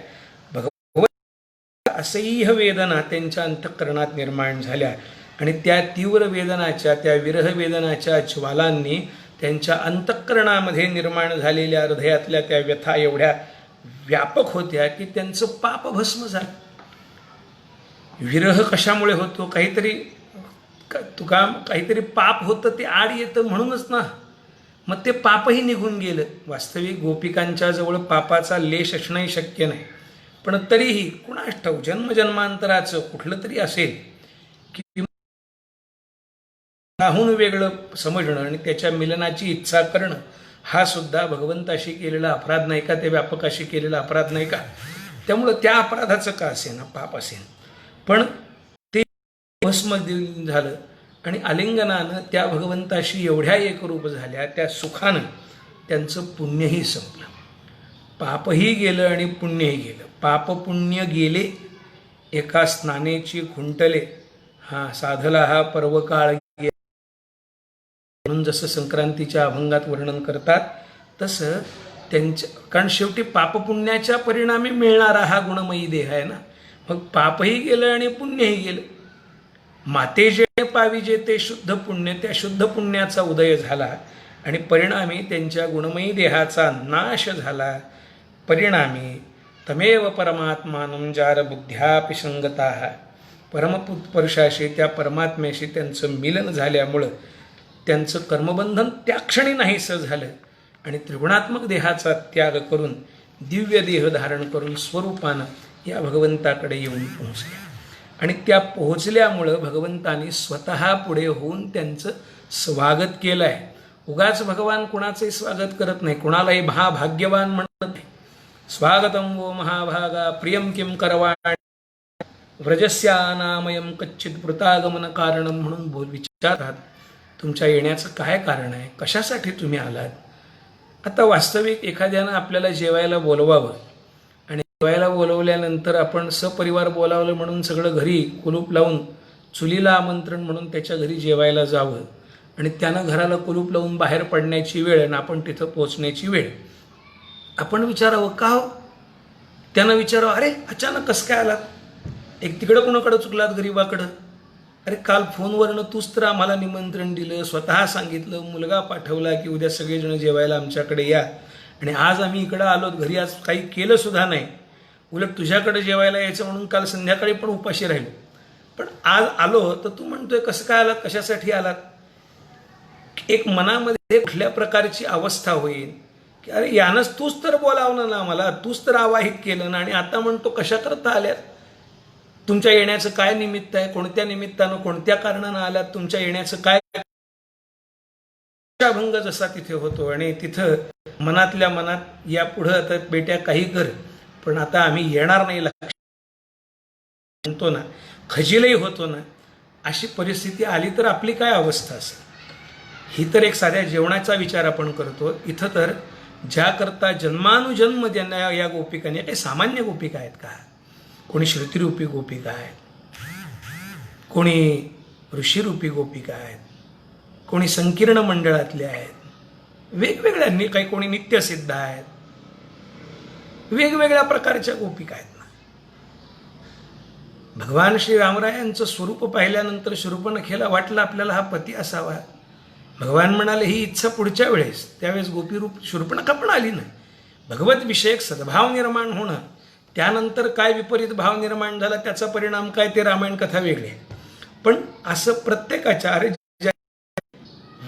असह्य वेदना त्यांच्या अंतःकरणात निर्माण झाल्या आणि त्या तीव्र वेदनाच्या, त्या विरह वेदनाच्या ज्वालांनी त्यांच्या अंतःकरणामध्ये निर्माण झालेल्या हृदयातल्या त्या व्यथा एवढ्या व्यापक होत्या की त्यांचं पाप भस्म झालं. विरह कशामुळे होतो, काहीतरी पाप होतं ते आड येतं म्हणूनच ना, मग ते पापही निघून गेलं. वास्तविक गोपिकांच्या जवळ पापाचा लेश असणंही शक्य नाही, पण तरीही कुणास ठाऊक जन्मजन्मांतराचं कुठलं तरी असेल की त्याहून वेगळं समजणं आणि त्याच्या मिलनाची इच्छा करणं, हा सुद्धा भगवंताशी केलेला अपराध नाही का, ते व्यापकाशी केलेला अपराध नाही का. त्यामुळं त्या अपराधाचं का असेना, पाप असेन, पण ते भस्म झालं आणि आलिंगनानं त्या भगवंताशी एवढ्या एकरूप झाल्या, त्या सुखानं त्यांचं पुण्यही संपलं. पापही गेलं आणि पुण्यही गेलं. पाप पुण्य गेले एका स्नानेची खुंटले, साधला हा पर्वकाळ. म्हणून जसं संक्रांतीच्या अभंगात वर्णन करतात तसं त्यांच्या, कारण शेवटी पापपुण्याच्या परिणामी मिळणारा हा गुणमयी देह आहे ना. मग पापही गेलं आणि पुण्यही गेलं. माते जे पाविजे ते शुद्ध पुण्य, त्या शुद्ध पुण्याचा उदय झाला आणि परिणामी त्यांच्या गुणमयी देहाचा नाश झाला. परिणामी तमेव परमात्मानं जार बुद्ध्यापि संगताः, परमपुरुषाशी, त्या परमात्म्याशी त्यांचं मिलन झाल्यामुळं त्यांचं कर्मबंधन त्या क्षणी नाहीसं झालं आणि त्रिगुणात्मक देहाचा त्याग करून दिव्य देह धारण करून स्वरूपानं या भगवंताकडे येऊन पोहोचल्या. आणि त्या पोहोचल्यामुळं भगवंतानी स्वतः पुढे होऊन त्यांचं स्वागत केलं आहे. उगाच भगवान कुणाचंही स्वागत करत नाही, कुणालाही भाग्यवान म्हणत नाही. स्वागतम वो महाभागा प्रियम किम करवाणी, व्रजस्यानामयम कच्चित वृतागमन कारणम म्हणून विचारतात, तुमच्या येण्याचं काय कारण आहे, कशासाठी तुम्ही आलात. आता वास्तविक एखाद्यानं आपल्याला जेवायला बोलवावं आणि जेवायला बोलवल्यानंतर आपण सपरिवार बोलावलं म्हणून सगळं घरी कुलूप लावून चुलीला आमंत्रण म्हणून त्याच्या घरी जेवायला जावं आणि त्यानं घराला कुलूप लावून बाहेर पडण्याची वेळ आणि आपण तिथं पोचण्याची वेळ. आपण विचारावं का हो. त्यानं विचारावं, अरे अचानक कसं काय आलात, एक तिकडं कुणाकडं चुकलात गरीबाकडं. अरे काल फोनवरनं तूच तर आम्हाला निमंत्रण दिलं, स्वतः सांगितलं, मुलगा पाठवला की उद्या सगळेजण जेवायला आमच्याकडे या, आणि आज आम्ही इकडं आलो, घरी आज काही केलं सुद्धा नाही, उलट तुझ्याकडे जेवायला यायचं म्हणून काल संध्याकाळी पण उपाशी राहिलो, पण आज आलो तर तू म्हणतोय कसं काय आलात, कशासाठी आलात. एक मनामध्ये कुठल्या प्रकारची अवस्था होईल की अरे यानंच तूच तर बोलावलं ना मला, तूच तर आवाहित केलं ना, आणि आता म्हणतो कशा करता आल्यात, तुमच्या येण्याचं काय निमित्त आहे, कोणत्या निमित्तानं कोणत्या कारणानं आल्यात, तुमच्या येण्याचं काय. भंग जसा तिथे होतो आणि तिथं मनातल्या मनात यापुढं आता बेट्या काही कर, पण आता आम्ही येणार नाही म्हणतो ना, खजीलही होतो ना. अशी परिस्थिती आली तर आपली काय अवस्था असेल. ही तर एक साध्या जेवणाचा विचार आपण करतो, इथं तर ज्या करता जन्मानुजन्म ज्यांना या गोपिकांनी, काही सामान्य गोपिका आहेत का, कोणी श्रुतिरूपी गोपिका आहेत, कोणी ऋषिरूपी गोपिका आहेत, कोणी संकीर्ण मंडळातले आहेत, वेगवेगळ्या, काही कोणी नित्यसिद्ध आहेत, वेगवेगळ्या प्रकारच्या गोपिका आहेत ना. भगवान श्री रामरायांचं स्वरूप पाहिल्यानंतर शूर्पणखेला वाटलं आपल्याला हा पती असावा. भगवान म्हणाले ही इच्छा पुढच्या वेळेस, त्यावेळेस गोपीरूप शूर्पणखा पण आली नाही. भगवत विषयक सद्भाव निर्माण होणं, त्यानंतर काय विपरीत भाव निर्माण झाला त्याचा परिणाम काय, ते रामायण कथा वेगळी. पण असं प्रत्येकाच्या, अरे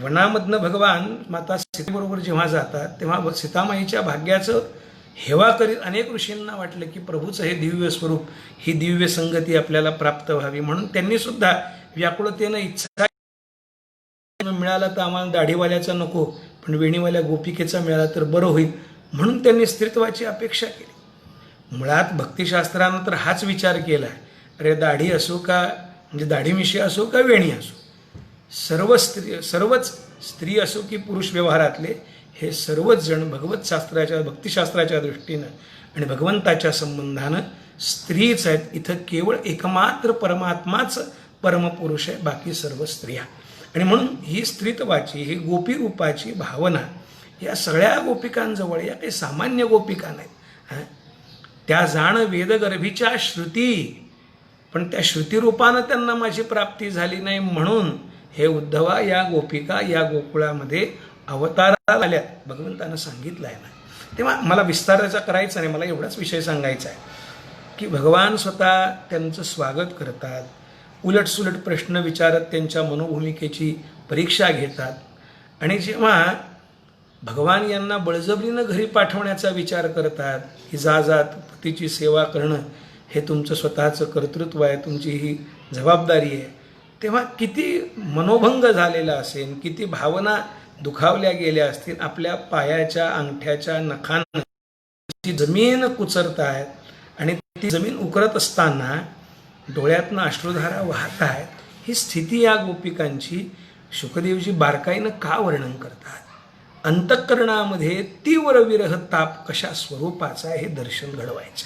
वनामधनं भगवान माता सीतेबरोबर जेव्हा जातात तेव्हा सीतामाईच्या भाग्याचं हेवा करीत अनेक ऋषींना वाटलं की प्रभूचं हे दिव्य स्वरूप, ही दिव्य संगती आपल्याला प्राप्त व्हावी, म्हणून त्यांनी सुद्धा व्याकुळतेनं इच्छा मिळाला तर आम्हाला दाढीवाल्याचा नको, पण वेणीवाल्या गोपिकेचा मिळाला तर बरं होईल, म्हणून त्यांनी स्त्रीत्वाची अपेक्षा केली. मुळात भक्तिशास्त्रानं तर हाच विचार केला, अरे दाढी असो का, म्हणजे दाढीमिशी असो का वेणी असो, सर्वच स्त्री असो की पुरुष व्यवहारातले, हे सर्वच जण भगवत शास्त्राच्या, भक्तिशास्त्राच्या दृष्टीनं आणि भगवंताच्या संबंधानं स्त्रीच आहेत. इथं केवळ एकमात्र परमात्माच परमपुरुष आहे, बाकी सर्व स्त्रिया. आणि म्हणून ही स्त्रीत्वाची, ही गोपी रूपाची भावना या सगळ्या गोपिकांजवळ, या काही सामान्य गोपिका नाहीत. त्या जाण वेदगर्भीच्या श्रुती, पण त्या श्रुतिरूपानं त्यांना माझी प्राप्ती झाली नाही, म्हणून हे उद्धवा या गोपिका या गोकुळामध्ये अवताराला आल्या, भगवंतानं सांगितलं आहे ना. तेव्हा मला विस्ताराचा करायचा नाही, मला एवढाच विषय सांगायचा आहे की भगवान स्वतः त्यांचं स्वागत करतात, उलटसुलट प्रश्न विचारत त्यांच्या मनोभूमिकेची परीक्षा घेतात. आणि जेव्हा भगवान यांना बळजबरीनं घरी पाठवण्याचा विचार करतात की जा पतीची सेवा करणं हे तुमचं स्वतःचं कर्तृत्व आहे, तुमची ही जबाबदारी आहे, तेव्हा किती मनोभंग झालेला असेल, किती भावना दुखावल्या गेल्या असतील. आपल्या पायाच्या अंगठ्याच्या नखांना ती जमीन कुचरत आहेत आणि ती जमीन उकरत असताना डोळ्यातनं अश्रुधारा वाहत आहेत. ही स्थिती या गोपिकांची शुकदेवजी बारकाईनं का वर्णन करतात. अंतःकरणामध्ये तीव्र विरह ताप कशा स्वरूपाचा हे दर्शन घडवायचं.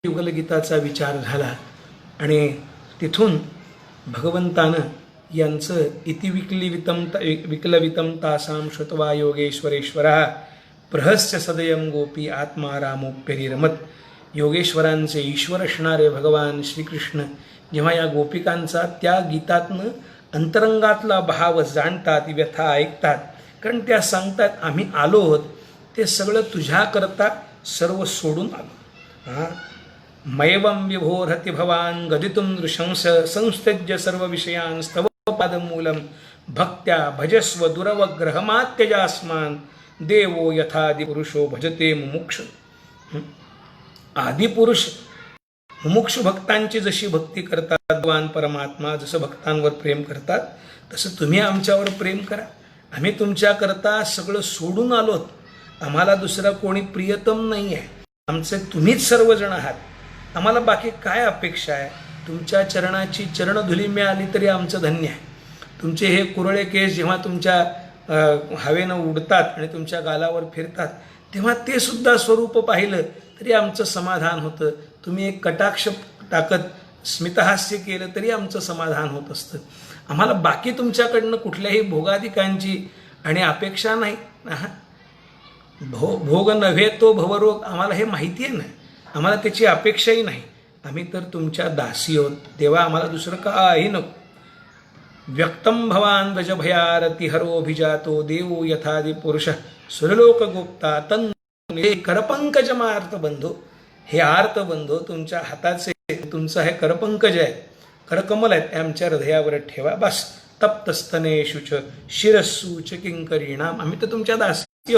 युगलगीताचा विचार झाला आणि तिथून भगवंतानं यांचं इति विक्लवितं तासां श्रुत्वा योगेश्वरेश्वरः प्रहस्य सदयं गोपी आत्मा रामोप्यरिरमत. योगेश्वरांचे ईश्वर असणारे भगवान श्रीकृष्ण जेव्हा या गोपिकांचा त्या गीतातनं अंतरंगातला भाव जाणतात, व्यथा ऐकतात, कारण त्या सांगतात आम्ही आलो आहोत ते सगळं तुझ्याकरता सर्व सोडून आलो. मैवं विभोरति भवान गदितुं नृशंस संस्त्यज्य सर्व विषयान् स्तव पादमूलं भक्त्या भजस्व दुरवग्रहमात्यजास्मान् देवो यथादिपुरुषो भजते मुमुक्ष. आदिपुरुष मुमुक्ष भक्तांची जशी भक्ती करतात, भगवान परमात्मा जसं भक्तांवर प्रेम करतात तसं तुम्ही आमच्यावर प्रेम करा. आम्ही तुमच्याकरता सगळं सोडून आलोत, आम्हाला दुसरा कोणी प्रियतम नाही आहे, आमचे तुम्हीच सर्वजण आहात. आम्हाला बाकी काय अपेक्षा आहे? तुमच्या चरणाची चरणधुली मिळाली तरी आमचं धन्य आहे. तुमचे हे कुरळे केस जेव्हा तुमच्या हवेनं उडतात आणि तुमच्या गालावर फिरतात तेव्हा ते सुद्धा स्वरूप पाहिलं तरी आमचं समाधान होतं. तुम्ही एक कटाक्ष टाकत स्मितहास्य केलं तरी आमचं समाधान होत असतं. आम्हाला बाकी तुमच्याकडनं कुठल्याही भोगाधिकांची आणि अपेक्षा नाही. भोग नव्हे तो भवरोग, आम्हाला हे माहिती आहे ना, आम्हाला त्याची अपेक्षाही नाही. आम्ही तर तुमच्या दासी आहोत. तेव्हा आम्हाला दुसरं काही नको. व्यक्तम भवान व्रजभयारतिहरोभिजातो देवो यथादि पुरुष सुरलोक गोप्ता तन करपंकज मार्त बंधो. हे आर्त बंधो तुमच्या हाताचे, तुमचं हे करपंकज आहे, करकमल आहेत, आमच्या हृदयावर ठेवा. बस तप्तस्तनेषु शिरस्सू च किंकरीणाम. आम्ही तर तुमच्या दासी,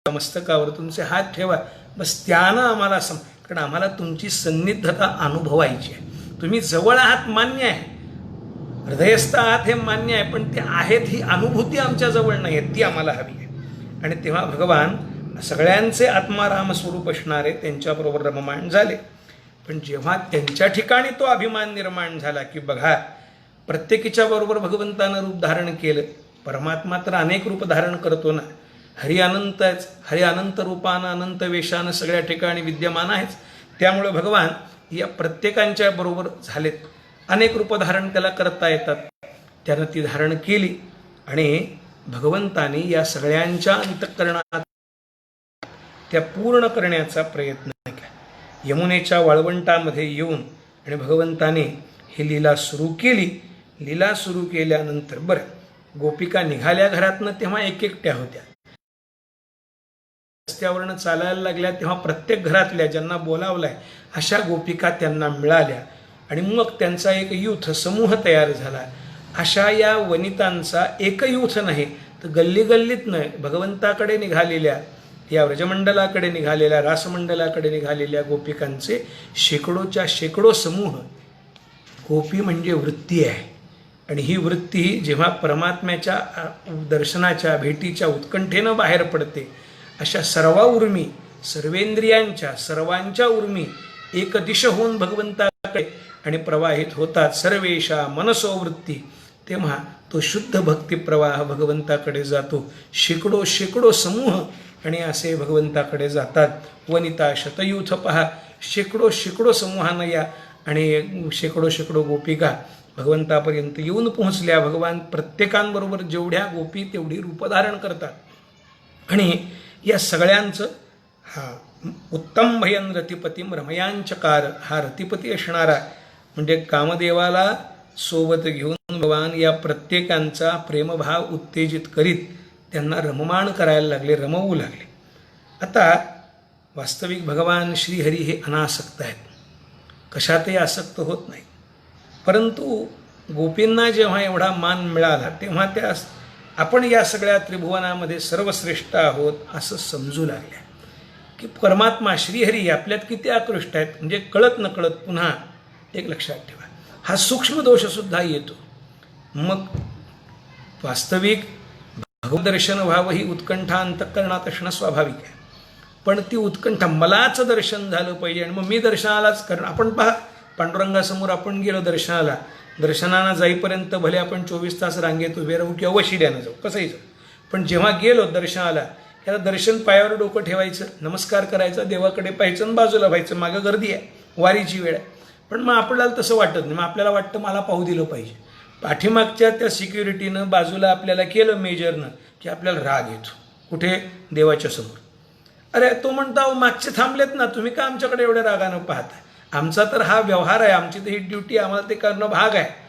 मस्तकावर तुमचे हात ठेवा. बस त्यानं आम्हाला कारण आम्हाला तुमची सन्निधता अनुभवायची आहे. तुम्ही जवळ आहात मान्य आहे, हृदयस्थ आहात हे मान्य आहे, पण ते आहेत ही अनुभूती आमच्या जवळ नाही आहे, ती आम्हाला हवी आहे. आणि तेव्हा भगवान सगळ्यांचे आत्माराम स्वरूप असणारे त्यांच्याबरोबर रममाण झाले. पण जेव्हा त्यांच्या ठिकाणी तो अभिमान निर्माण झाला की बघा प्रत्येकीच्या बरोबर भगवंतानं रूप धारण केलं. परमात्मा तर अनेक रूप धारण करतो ना. हरी अनंतच, हरी अनंत रूपानं अनंत वेशानं सगळ्या ठिकाणी विद्यमान आहेच. त्यामुळे भगवान या प्रत्येकांच्या बरोबर झालेत. अनेक रूप धारण त्याला करता येतात. त्यानं ती धारण केली आणि भगवंतानी या सगळ्यांच्या अंतःकरणात त्या पूर्ण करण्याचा प्रयत्न केला. यमुनेच्या वाळवंटामध्ये येऊन आणि भगवंताने ही लीला सुरू केली. लीला सुरू केल्यानंतर बरं गोपिका निघाल्या घरातनं तेव्हा एक एकट्या होत्या. रस्त्यावरनं चालायला लागल्या तेव्हा प्रत्येक घरातल्या ज्यांना बोलावलाय अशा गोपिका त्यांना मिळाल्या आणि मग त्यांचा एक यूथ समूह तयार झाला. अशा या वनितांचा एक यूथ नाही तर गल्ली गल्लीतनं भगवंताकडे निघालेल्या, या व्रजमंडलाकडे निघालेल्या, रासमंडलाकडे निघालेल्या गोपिकांचे शेकडोच्या शेकडो समूह. गोपी म्हणजे वृत्ती आहे आणि ही वृत्ती जेव्हा परमात्म्याच्या दर्शनाच्या भेटीच्या उत्कंठेनं बाहेर पडते अशा सर्व उर्मी, सर्वेंद्रियांच्या सर्वांच्या उर्मी एक दिश होऊन भगवंताकडे आणि प्रवाहित होतात. सर्वेशा मनसो वृत्ती. तेव्हा तो शुद्ध भक्ती प्रवाह भगवंताकडे जातो. शेकडो शेकडो समूह आणि असे भगवंताकडे जातात. वनिता शतयूथ पहा, शेकडो शेकडो समूहानं या आणि शेकडो शेकडो गोपिका भगवंतापर्यंत येऊन पोहोचल्या. भगवान प्रत्येकांबरोबर जेवढ्या गोपी तेवढी रूपधारण करतात आणि या सगळ्यांचं उत्तम भयन रतिपतीम रमयांचकार. हा रतिपती असणारा म्हणजे कामदेवाला सोबत घेऊन भगवान या प्रत्येकांचा प्रेमभाव उत्तेजित करीत त्यांना रममाण करायला लागले, रमवू लागले. आता वास्तविक भगवान श्रीहरी हे अनासक्त आहेत, कशातही आसक्त होत नाही. परंतु गोपींना जेव्हा एवढा मान मिळाला तेव्हा त्या आपण या सगळ्या त्रिभुवनामध्ये सर्वश्रेष्ठ आहोत असं समजू लागल्या की परमात्मा श्रीहरी आपल्यात किती आकृष्ट आहेत. म्हणजे कळत न कळत पुन्हा एक लक्षात ठेवा, हा सूक्ष्म दोषसुद्धा येतो. मग वास्तविक भगवदर्शन व्हावं ही उत्कंठा अंतःकरणात असणं स्वाभाविक आहे. पण ती उत्कंठा मलाच दर्शन झालं पाहिजे आणि मग मी दर्शनालाच करणं. आपण पहा पांडुरंगासमोर आपण गेलो दर्शनाला, दर्शनाला जाईपर्यंत भले आपण 24 तास रांगेत उभे राहू किंवा वशिल्यानं जाऊ, कसंही जाऊ, पण जेव्हा गेलो दर्शनाला त्याला दर्शन पायावर डोकं ठेवायचं, नमस्कार करायचा, देवाकडे पाहायचं आणि बाजूला व्हायचं. मागं गर्दी आहे, वारीची वेळ आहे. पण मग आपल्याला तसं वाटत नाही. मग आपल्याला वाटतं मला पाहू दिलं पाहिजे. पाठीमागच्या त्या सिक्युरिटीनं बाजूला आपल्याला केलं मेजरनं की आपल्याला राग येतो. कुठे? देवाच्या समोर. अरे तो म्हणता मागचे थांबलेत ना, तुम्ही का आमच्याकडे एवढ्या रागानं पाहता? आमचा तर हा व्यवहार आहे, आमची तर ही ड्युटी, आम्हाला ते करणं भाग आहे.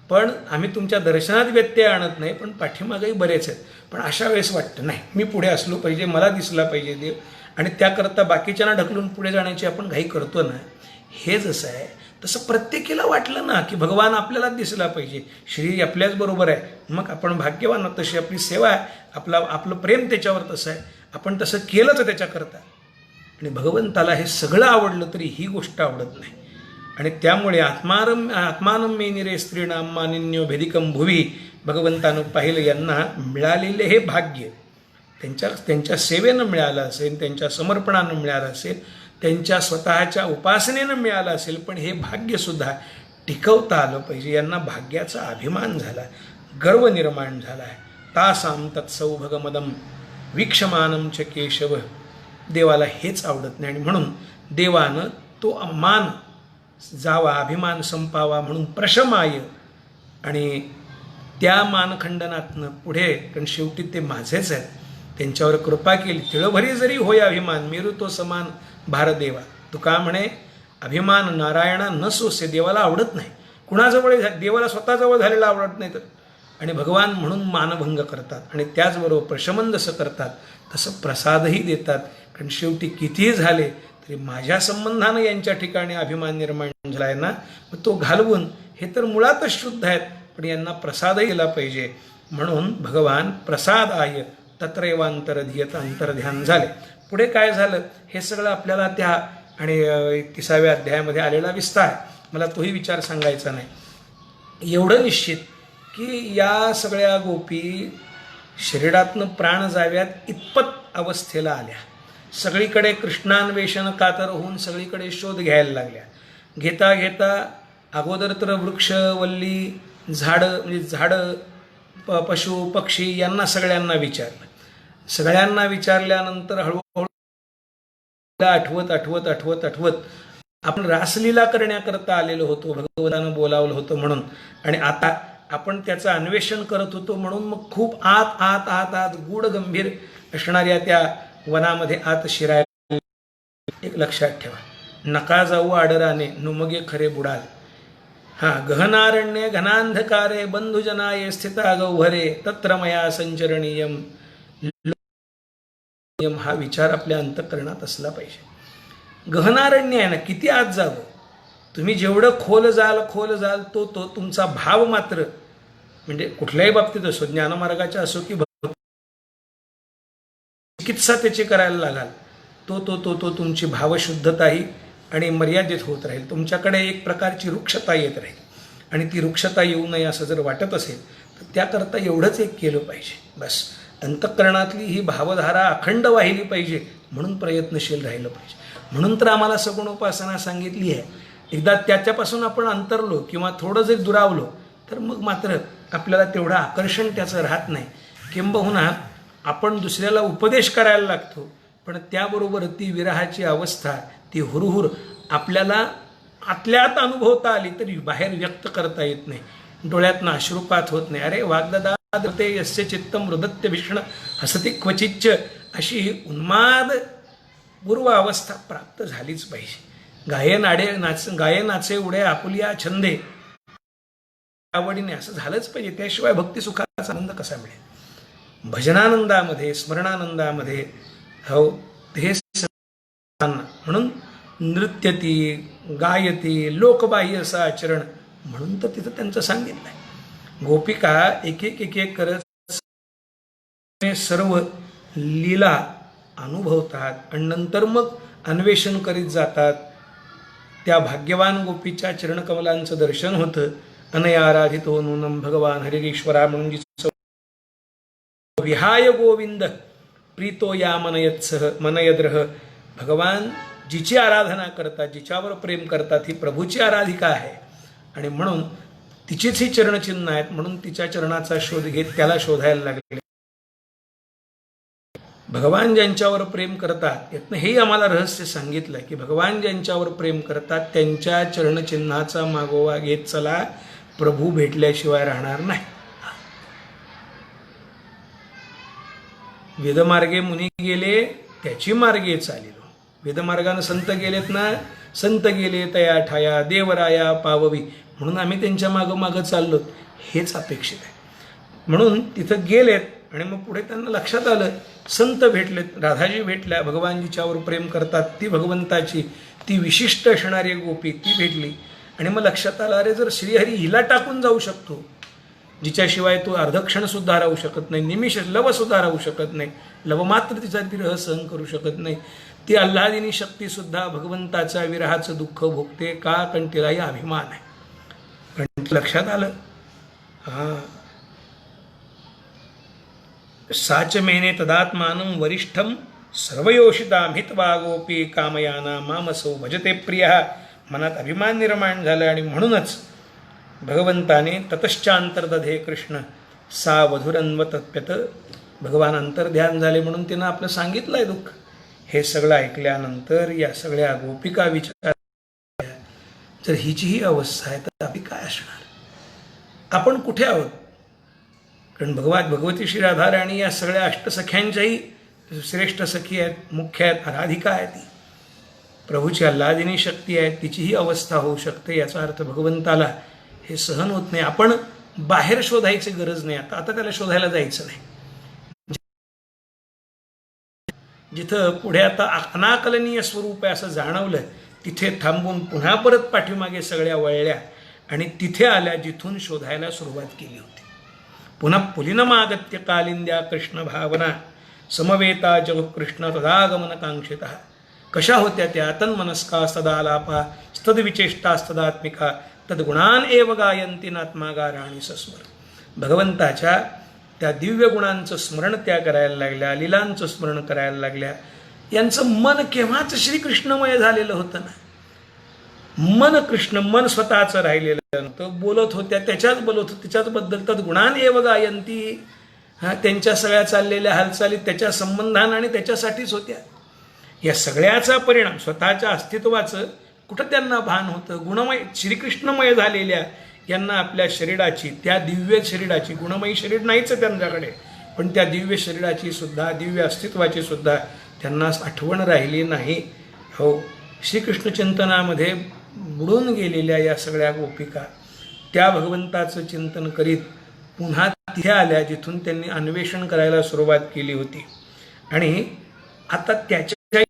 पण आम्ही तुमच्या दर्शनात व्यत्यय आणत नाही, पण पाठीमागही बरेच आहेत. पण अशा वेळेस वाटतं नाही मी पुढे असलो पाहिजे, मला दिसला पाहिजे देव, आणि त्याकरता बाकीच्यांना ढकलून पुढे जाण्याची आपण घाई करतो ना. हे जसं आहे तसं प्रत्येकीला वाटलं ना की भगवान आपल्याला दिसला पाहिजे, श्री आपल्याच बरोबर आहे, मग आपण भाग्यवान, तशी आपली सेवा आहे, आपलं प्रेम त्याच्यावर तसं आहे, आपण तसं केलंच त्याच्याकरता. आणि भगवंताला हे सगळं आवडलं तरी ही गोष्ट आवडत नाही. आणि त्यामुळे आत्मानं मे निरे स्त्रीणाम मानिन्यो भेदिकम भुवी. भगवंतानं पाहिलं यांना मिळालेले हे भाग्य त्यांच्या सेवेनं मिळालं असेल, त्यांच्या समर्पणानं मिळालं असेल, त्यांच्या स्वतःच्या उपासनेनं मिळालं असेल, पण हे भाग्यसुद्धा टिकवता आलं पाहिजे. यांना भाग्याचा अभिमान झाला, गर्व निर्माण झाला आहे. तासाम तत्सौभगमदम वीक्षमानम च केशव. देवाला हेच आवडत नाही आणि म्हणून देवानं तो मान जावा, अभिमान संपावा म्हणून प्रशमाय आणि त्या मानखंडनातनं पुढे, कारण शेवटी ते माझेच आहेत, त्यांच्यावर कृपा केली. तिळभरी जरी होय अभिमान, मेरू तो समान भारदेवा. तुका म्हणे अभिमान नारायणा न सोसे. देवाला आवडत नाही, कुणाजवळ देवाला स्वतःजवळ झालेला आवडत नाही तर. आणि भगवान म्हणून मानभंग करतात आणि त्याचबरोबर प्रशमन जसं करतात तसं प्रसादही देतात. कारण शेवटी कितीही झाले तरी माझ्या संबंधानं यांच्या ठिकाणी अभिमान निर्माण झाला आहे ना, मग तो घालवून, हे तर मुळातच शुद्ध आहेत पण यांना प्रसादही दिला पाहिजे. म्हणून भगवान प्रसाद आय तत्रैवांतरधियत, अंतर्ध्यान झाले. पुढे काय झालं हे सगळं आपल्याला त्या आणि 30व्या अध्यायामध्ये आलेला विस्तार, मला तोही विचार सांगायचा नाही. एवढं निश्चित की या सगळ्या गोपी शरीरातनं प्राण जाव्यात इतपत अवस्थेला आल्या. सगळीकडे कृष्णान्वेषण कातर होऊन सगळीकडे शोध घ्यायला लागल्या. घेता घेता अगोदर तर वृक्ष, वल्ली, झाडं, म्हणजे झाडं, पशु, पक्षी यांना सगळ्यांना विचारलं. सगळ्यांना विचारल्यानंतर हळूहळू आठवत आठवत आठवत आठवत आपण रासलीला करण्याकरता आलेलो होतो, भगवंतानं बोलावलं होतं म्हणून. आणि आता आपण त्याचं अन्वेषण करत होतो म्हणून मग खूप आत आत आत आत गूढ गंभीर असणाऱ्या त्या वनामध्ये आत शिरायला. एक लक्षात ठेवा, नका जाऊ आडराने नुमगे खरे बुडाल. गहनारण्ये घनांधकारे बंधुजनाये स्थिता गौहरे तत्र मया संचरणीयम. हा विचार आपल्या अंतःकरणात असला पाहिजे. गहनारण्य आहे ना, किती आत जावं तुम्ही, जेवढं खोल जाल तो तुमचा भाव मात्र, म्हणजे कुठल्याही बाबतीत असो, ज्ञानमार्गाच्या असो की चिकित्सा त्याची करायला लागाल, तो तुमची भावशुद्धताही आणि मर्यादित होत राहील. तुमच्याकडे एक प्रकारची रुक्षता येत राहील आणि ती रुक्षता येऊ नये असं जर वाटत असेल तर त्याकरता एवढंच एक केलं पाहिजे बस. अंतःकरणातली ही भावधारा अखंड वाहिली पाहिजे म्हणून प्रयत्नशील राहिलं पाहिजे. म्हणून तर आम्हाला सगुणोपासना सांगितली आहे. एकदा त्याच्यापासून आपण अंतरलो किंवा थोडं जरी दुरावलो तर मग मात्र आपल्याला तेवढं आकर्षण त्याचं राहत नाही. किंबहुना आपण दुसऱ्याला उपदेश करायला लागतो, पण त्याबरोबर ती विरहाची अवस्था, ती हुरहुर आपल्याला आतल्यात अनुभवता आली तरी बाहेर व्यक्त करता येत नाही. डोळ्यातनं अश्रुपात होत नाही. अरे वाग्ददा ते यस्य चित्तम हृदत्य भीषण हसती क्वचिच्च, अशी ही उन्माद पूर्व अवस्था प्राप्त झालीच पाहिजे. गाये नाचे उडे आपुलिया छंदे आवडीने असं झालंच पाहिजे. त्याशिवाय भक्तिसुखाचा आनंद कसा मिळेल. भजनानंदामध्ये, स्मरणानंदामध्ये हो हे म्हणून नृत्यती, गायती, लोकबाह्य असं आचरण म्हणून तर तिथं त्यांचं सांगितलं आहे. गोपिका एक एक करत सर्व लीला अनुभवतात आणि नंतर मग अन्वेषण करीत जातात. त्या भाग्यवान गोपीच्या चरणकमलांचं दर्शन होतं. अनयाराधितो नूनम भगवान हरिरीश्वरा म्हणून विहाय गोविंद प्रीतो या मनयद्रह. भगवान जिची आराधना करतात, जिच्यावर प्रेम करतात, ही प्रभूची आराधिका आहे आणि म्हणून तिचीच ही चरणचिन्ह आहेत. म्हणून तिच्या चरणाचा शोध घेत त्याला शोधायला लागले. भगवान ज्यांच्यावर प्रेम करतात, यातनं हेही आम्हाला रहस्य सांगितलं की भगवान ज्यांच्यावर प्रेम करतात त्यांच्या चरणचिन्हाचा मागोवा घेत चला, प्रभू भेटल्याशिवाय राहणार नाही. वेदमार्गे मुनी गेले त्याची मार्गे चालिलो. वेदमार्गानं संत गेलेत ना, संत गेले तया ठाया देवराया पाववी, म्हणून आम्ही त्यांच्या मागं चाललो, हेच अपेक्षित आहे. म्हणून तिथं गेलेत आणि मग पुढे त्यांना लक्षात आलं, संत भेटलेत, राधाजी भेटल्या, भगवान जिच्यावर प्रेम करतात ती भगवंताची ती विशिष्ट असणारी गोपी ती भेटली. आणि मग लक्षात आलं, अरे जर श्रीहरी हिला टाकून जाऊ शकतो, जिच्याशिवाय तो अर्धक्षणसुद्धा राहू शकत नाही, निमिष लवसुद्धा राहू शकत नाही, लव मात्र तिचा विरह सहन करू शकत नाही, ती आल्हादिनी शक्तीसुद्धा भगवंताच्या विरहाचं दुःख भोगते का, कारण तिलाही अभिमान आहे. पण लक्षात आलं, साच मेने तदात्मानं वरिष्ठम सर्वयोषिता हित्वा गोपी कामयाना मामसो भजते प्रिय. मनात अभिमान निर्माण झाला आणि म्हणूनच भगवंताने ततश्चांतर्दधे कृष्ण सा वधुरन्व तत्प्यत. भगवान अंतर्ध्यान झाले म्हणून तिनं आपलं सांगितलंय दुःख. हे सगळं ऐकल्यानंतर या सगळ्या गोपिका विचार, जर हिची ही अवस्था आहे तर आपली काय असणार, आपण कुठे आहोत. कारण भगवती श्री राधा राणी या सगळ्या अष्टसख्यांच्याही श्रेष्ठ सखी आहेत, मुख्य आहेत, आराधिका आहेत. ती प्रभूची आल्हादिनी शक्ती आहे. तिची ही अवस्था होऊ शकते. याचा अर्थ भगवंताला हे सहन होत नाही. आपण बाहेर शोधायची गरज नाही. आता त्याला शोधायला जायचं नाही. जिथं पुढे आता अनाकलनीय स्वरूप आहे असं जाणवलं, तिथे थांबून पुन्हा परत पाठीमागे सगळ्या वळल्या आणि तिथे आल्या जिथून शोधायला सुरुवात केली होती. पुन्हा पुलिनमागत्य कालिंद्या कृष्ण भावना समवेता जगकृष्ण तदागमन कांक्षिता. कशा होत्या त्या? तन्मनस्कास्तदालापा स्तद्विचेष्टास्तदात्मिका तद्गुणान एव गायंती नात्मागाराणी सस्मर. भगवंताच्या त्या दिव्य गुणांचं स्मरण त्या करायला लागल्या, लीलांचं स्मरण करायला लागल्या. यांचं मन केव्हाच श्रीकृष्णमय झालेलं होतं ना. मन स्वतःचं राहिलेलं नव्हतं. बोलत होत्या त्याच्याच बोलत होत्या, त्याच्याचबद्दल तद्गुणान एव गायंती. त्यांच्या सगळ्या चाललेल्या हालचाली त्याच्या संबंधानं आणि त्याच्यासाठीच होत्या. या सगळ्याचा परिणाम स्वतःच्या अस्तित्वाचं कुठं त्यांना भान होतं. गुणमय श्रीकृष्णमय झालेल्या यांना आपल्या शरीराची, त्या दिव्य शरीराची, गुणमयी शरीर नाहीच त्यांच्याकडे, पण त्या दिव्य शरीराची सुद्धा, दिव्य अस्तित्वाची सुद्धा त्यांना आठवण राहिली नाही. हो, श्रीकृष्ण चिंतनामध्ये बुडून गेलेल्या या सगळ्या गोपिका त्या भगवंताचं चिंतन करीत पुन्हा तिथे आल्या जिथून त्यांनी अन्वेषण करायला सुरुवात केली होती. आणि आता त्याच्या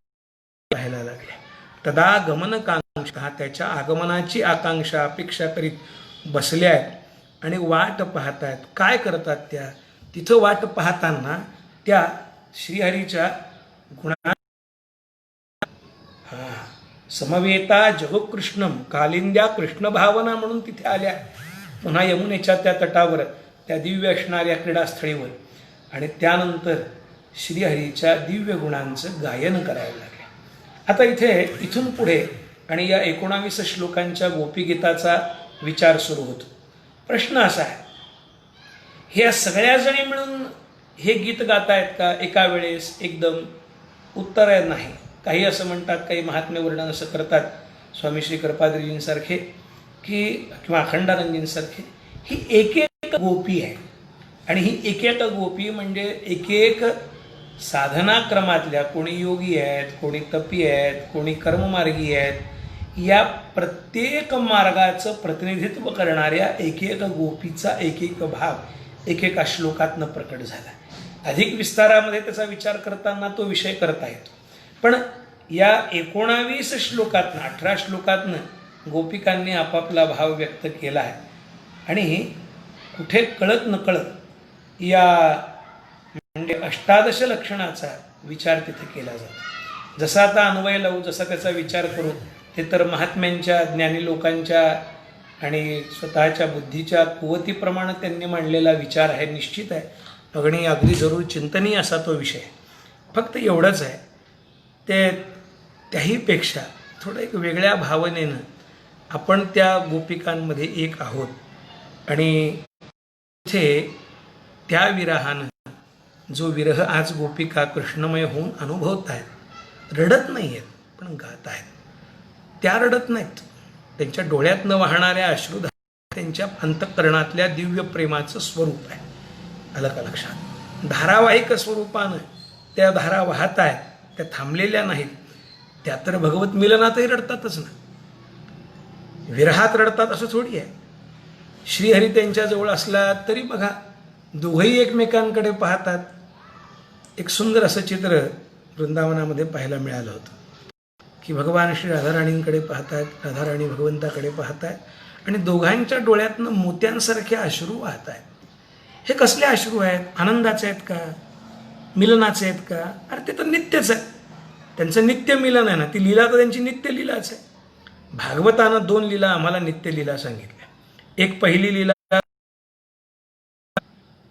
पाहायला लागल्या. तदागमन कांक्षा, त्याच्या आगमनाची आकांक्षा, अपेक्षा करीत बसल्या आहेत आणि वाट पाहतायत. काय करतात त्या? तिथं वाट पाहताना त्या श्रीहरीच्या गुणा समवेता जगकृष्णम कालिंद्या कृष्ण भावना म्हणून तिथे आल्या. पुन्हा यमुनेच्या त्या तटावर, त्या दिव्य असणाऱ्या क्रीडास्थळीवर, आणि त्यानंतर श्रीहरीच्या दिव्य गुणांचं गायन करायला लागले. आता इथून पुढे आणि या 19 श्लोकांच्या गोपीगीताचा विचार सुरू होतो. प्रश्न असा आहे, ह्या सगळ्या जणी मिळून हे गीत गातायत का एका वेळेस एकदम? उत्तर आहे नाही. काही असं म्हणतात, काही महात्म्य वर्णन असं करतात, स्वामी श्री कृपाद्रीजींसारखे किंवा अखंडानंदजींसारखे, ही एक एक गोपी आहे. आणि ही एक एक गोपी म्हणजे एक एक साधनाक्रमातल्या, कोणी योगी आहेत, कोणी तपी आहेत, कोणी कर्ममार्गी आहेत, या प्रत्येक मार्गाचं प्रतिनिधित्व करणाऱ्या एक एक गोपीचा एक एक भाग एकेका श्लोकातनं प्रकट झाला. अधिक विस्तारामध्ये त्याचा विचार करताना तो विषय करता येतो. पण या 19 श्लोकातनं, 18 श्लोकातनं गोपिकांनी आपापला भाव व्यक्त केला आहे. आणि कुठे कळत नकळत या म्हणजे 18 लक्षणाचा विचार तिथे केला जातो. जसा आता अन्वय लावू, जसा त्याचा विचार करू, ते तर महात्म्यांच्या, ज्ञानी लोकांच्या आणि स्वतःच्या बुद्धीच्या कुवतीप्रमाणे त्यांनी मांडलेला विचार आहे, निश्चित आहे. अगदी अगदी जरूर चिंतनीय असा तो विषय. फक्त एवढंच आहे, ते त्याहीपेक्षा थोडं एक वेगळ्या भावनेनं आपण त्या गोपिकांमध्ये एक आहोत. आणि इथे त्या विरहानं जो विरह आज गोपिका कृष्णमय होऊन अनुभवत आहेत, रडत नाही आहेत पण गात आहेत. त्या रडत नाहीत, त्यांच्या डोळ्यातनं वाहणाऱ्या अश्रुधारा त्यांच्या अंतःकरणातल्या दिव्य प्रेमाचं स्वरूप आहे. आलं का लक्षात? धारावाहिक स्वरूपानं त्या धारा वाहत आहेत, त्या थांबलेल्या नाहीत. त्या तर भगवत मिलनातही रडतातच ना, विरहात रडतात असं थोडी आहे. श्रीहरी त्यांच्याजवळ असला तरी बघा, दोघंही एकमेकांकडे पाहतात. एक सुंदर असं चित्र वृंदावनामध्ये पाहायला मिळालं होतं की भगवान श्री राधाराणींकडे पाहतात, राधाराणी भगवंताकडे पाहतात आणि दोघांच्या डोळ्यातनं मोत्यांसारखे अश्रू वाहत आहेत. हे कसले अश्रू आहेत? आनंदाचे आहेत का? मिलनाचे आहेत का? अरे ते तर नित्यच आहे, त्यांचं नित्य मिलन आहे ना. ती लीला तर त्यांची नित्य लीलाच आहे. भागवतानं 2 लीला आम्हाला नित्य लीला सांगितल्या. एक पहिली लीला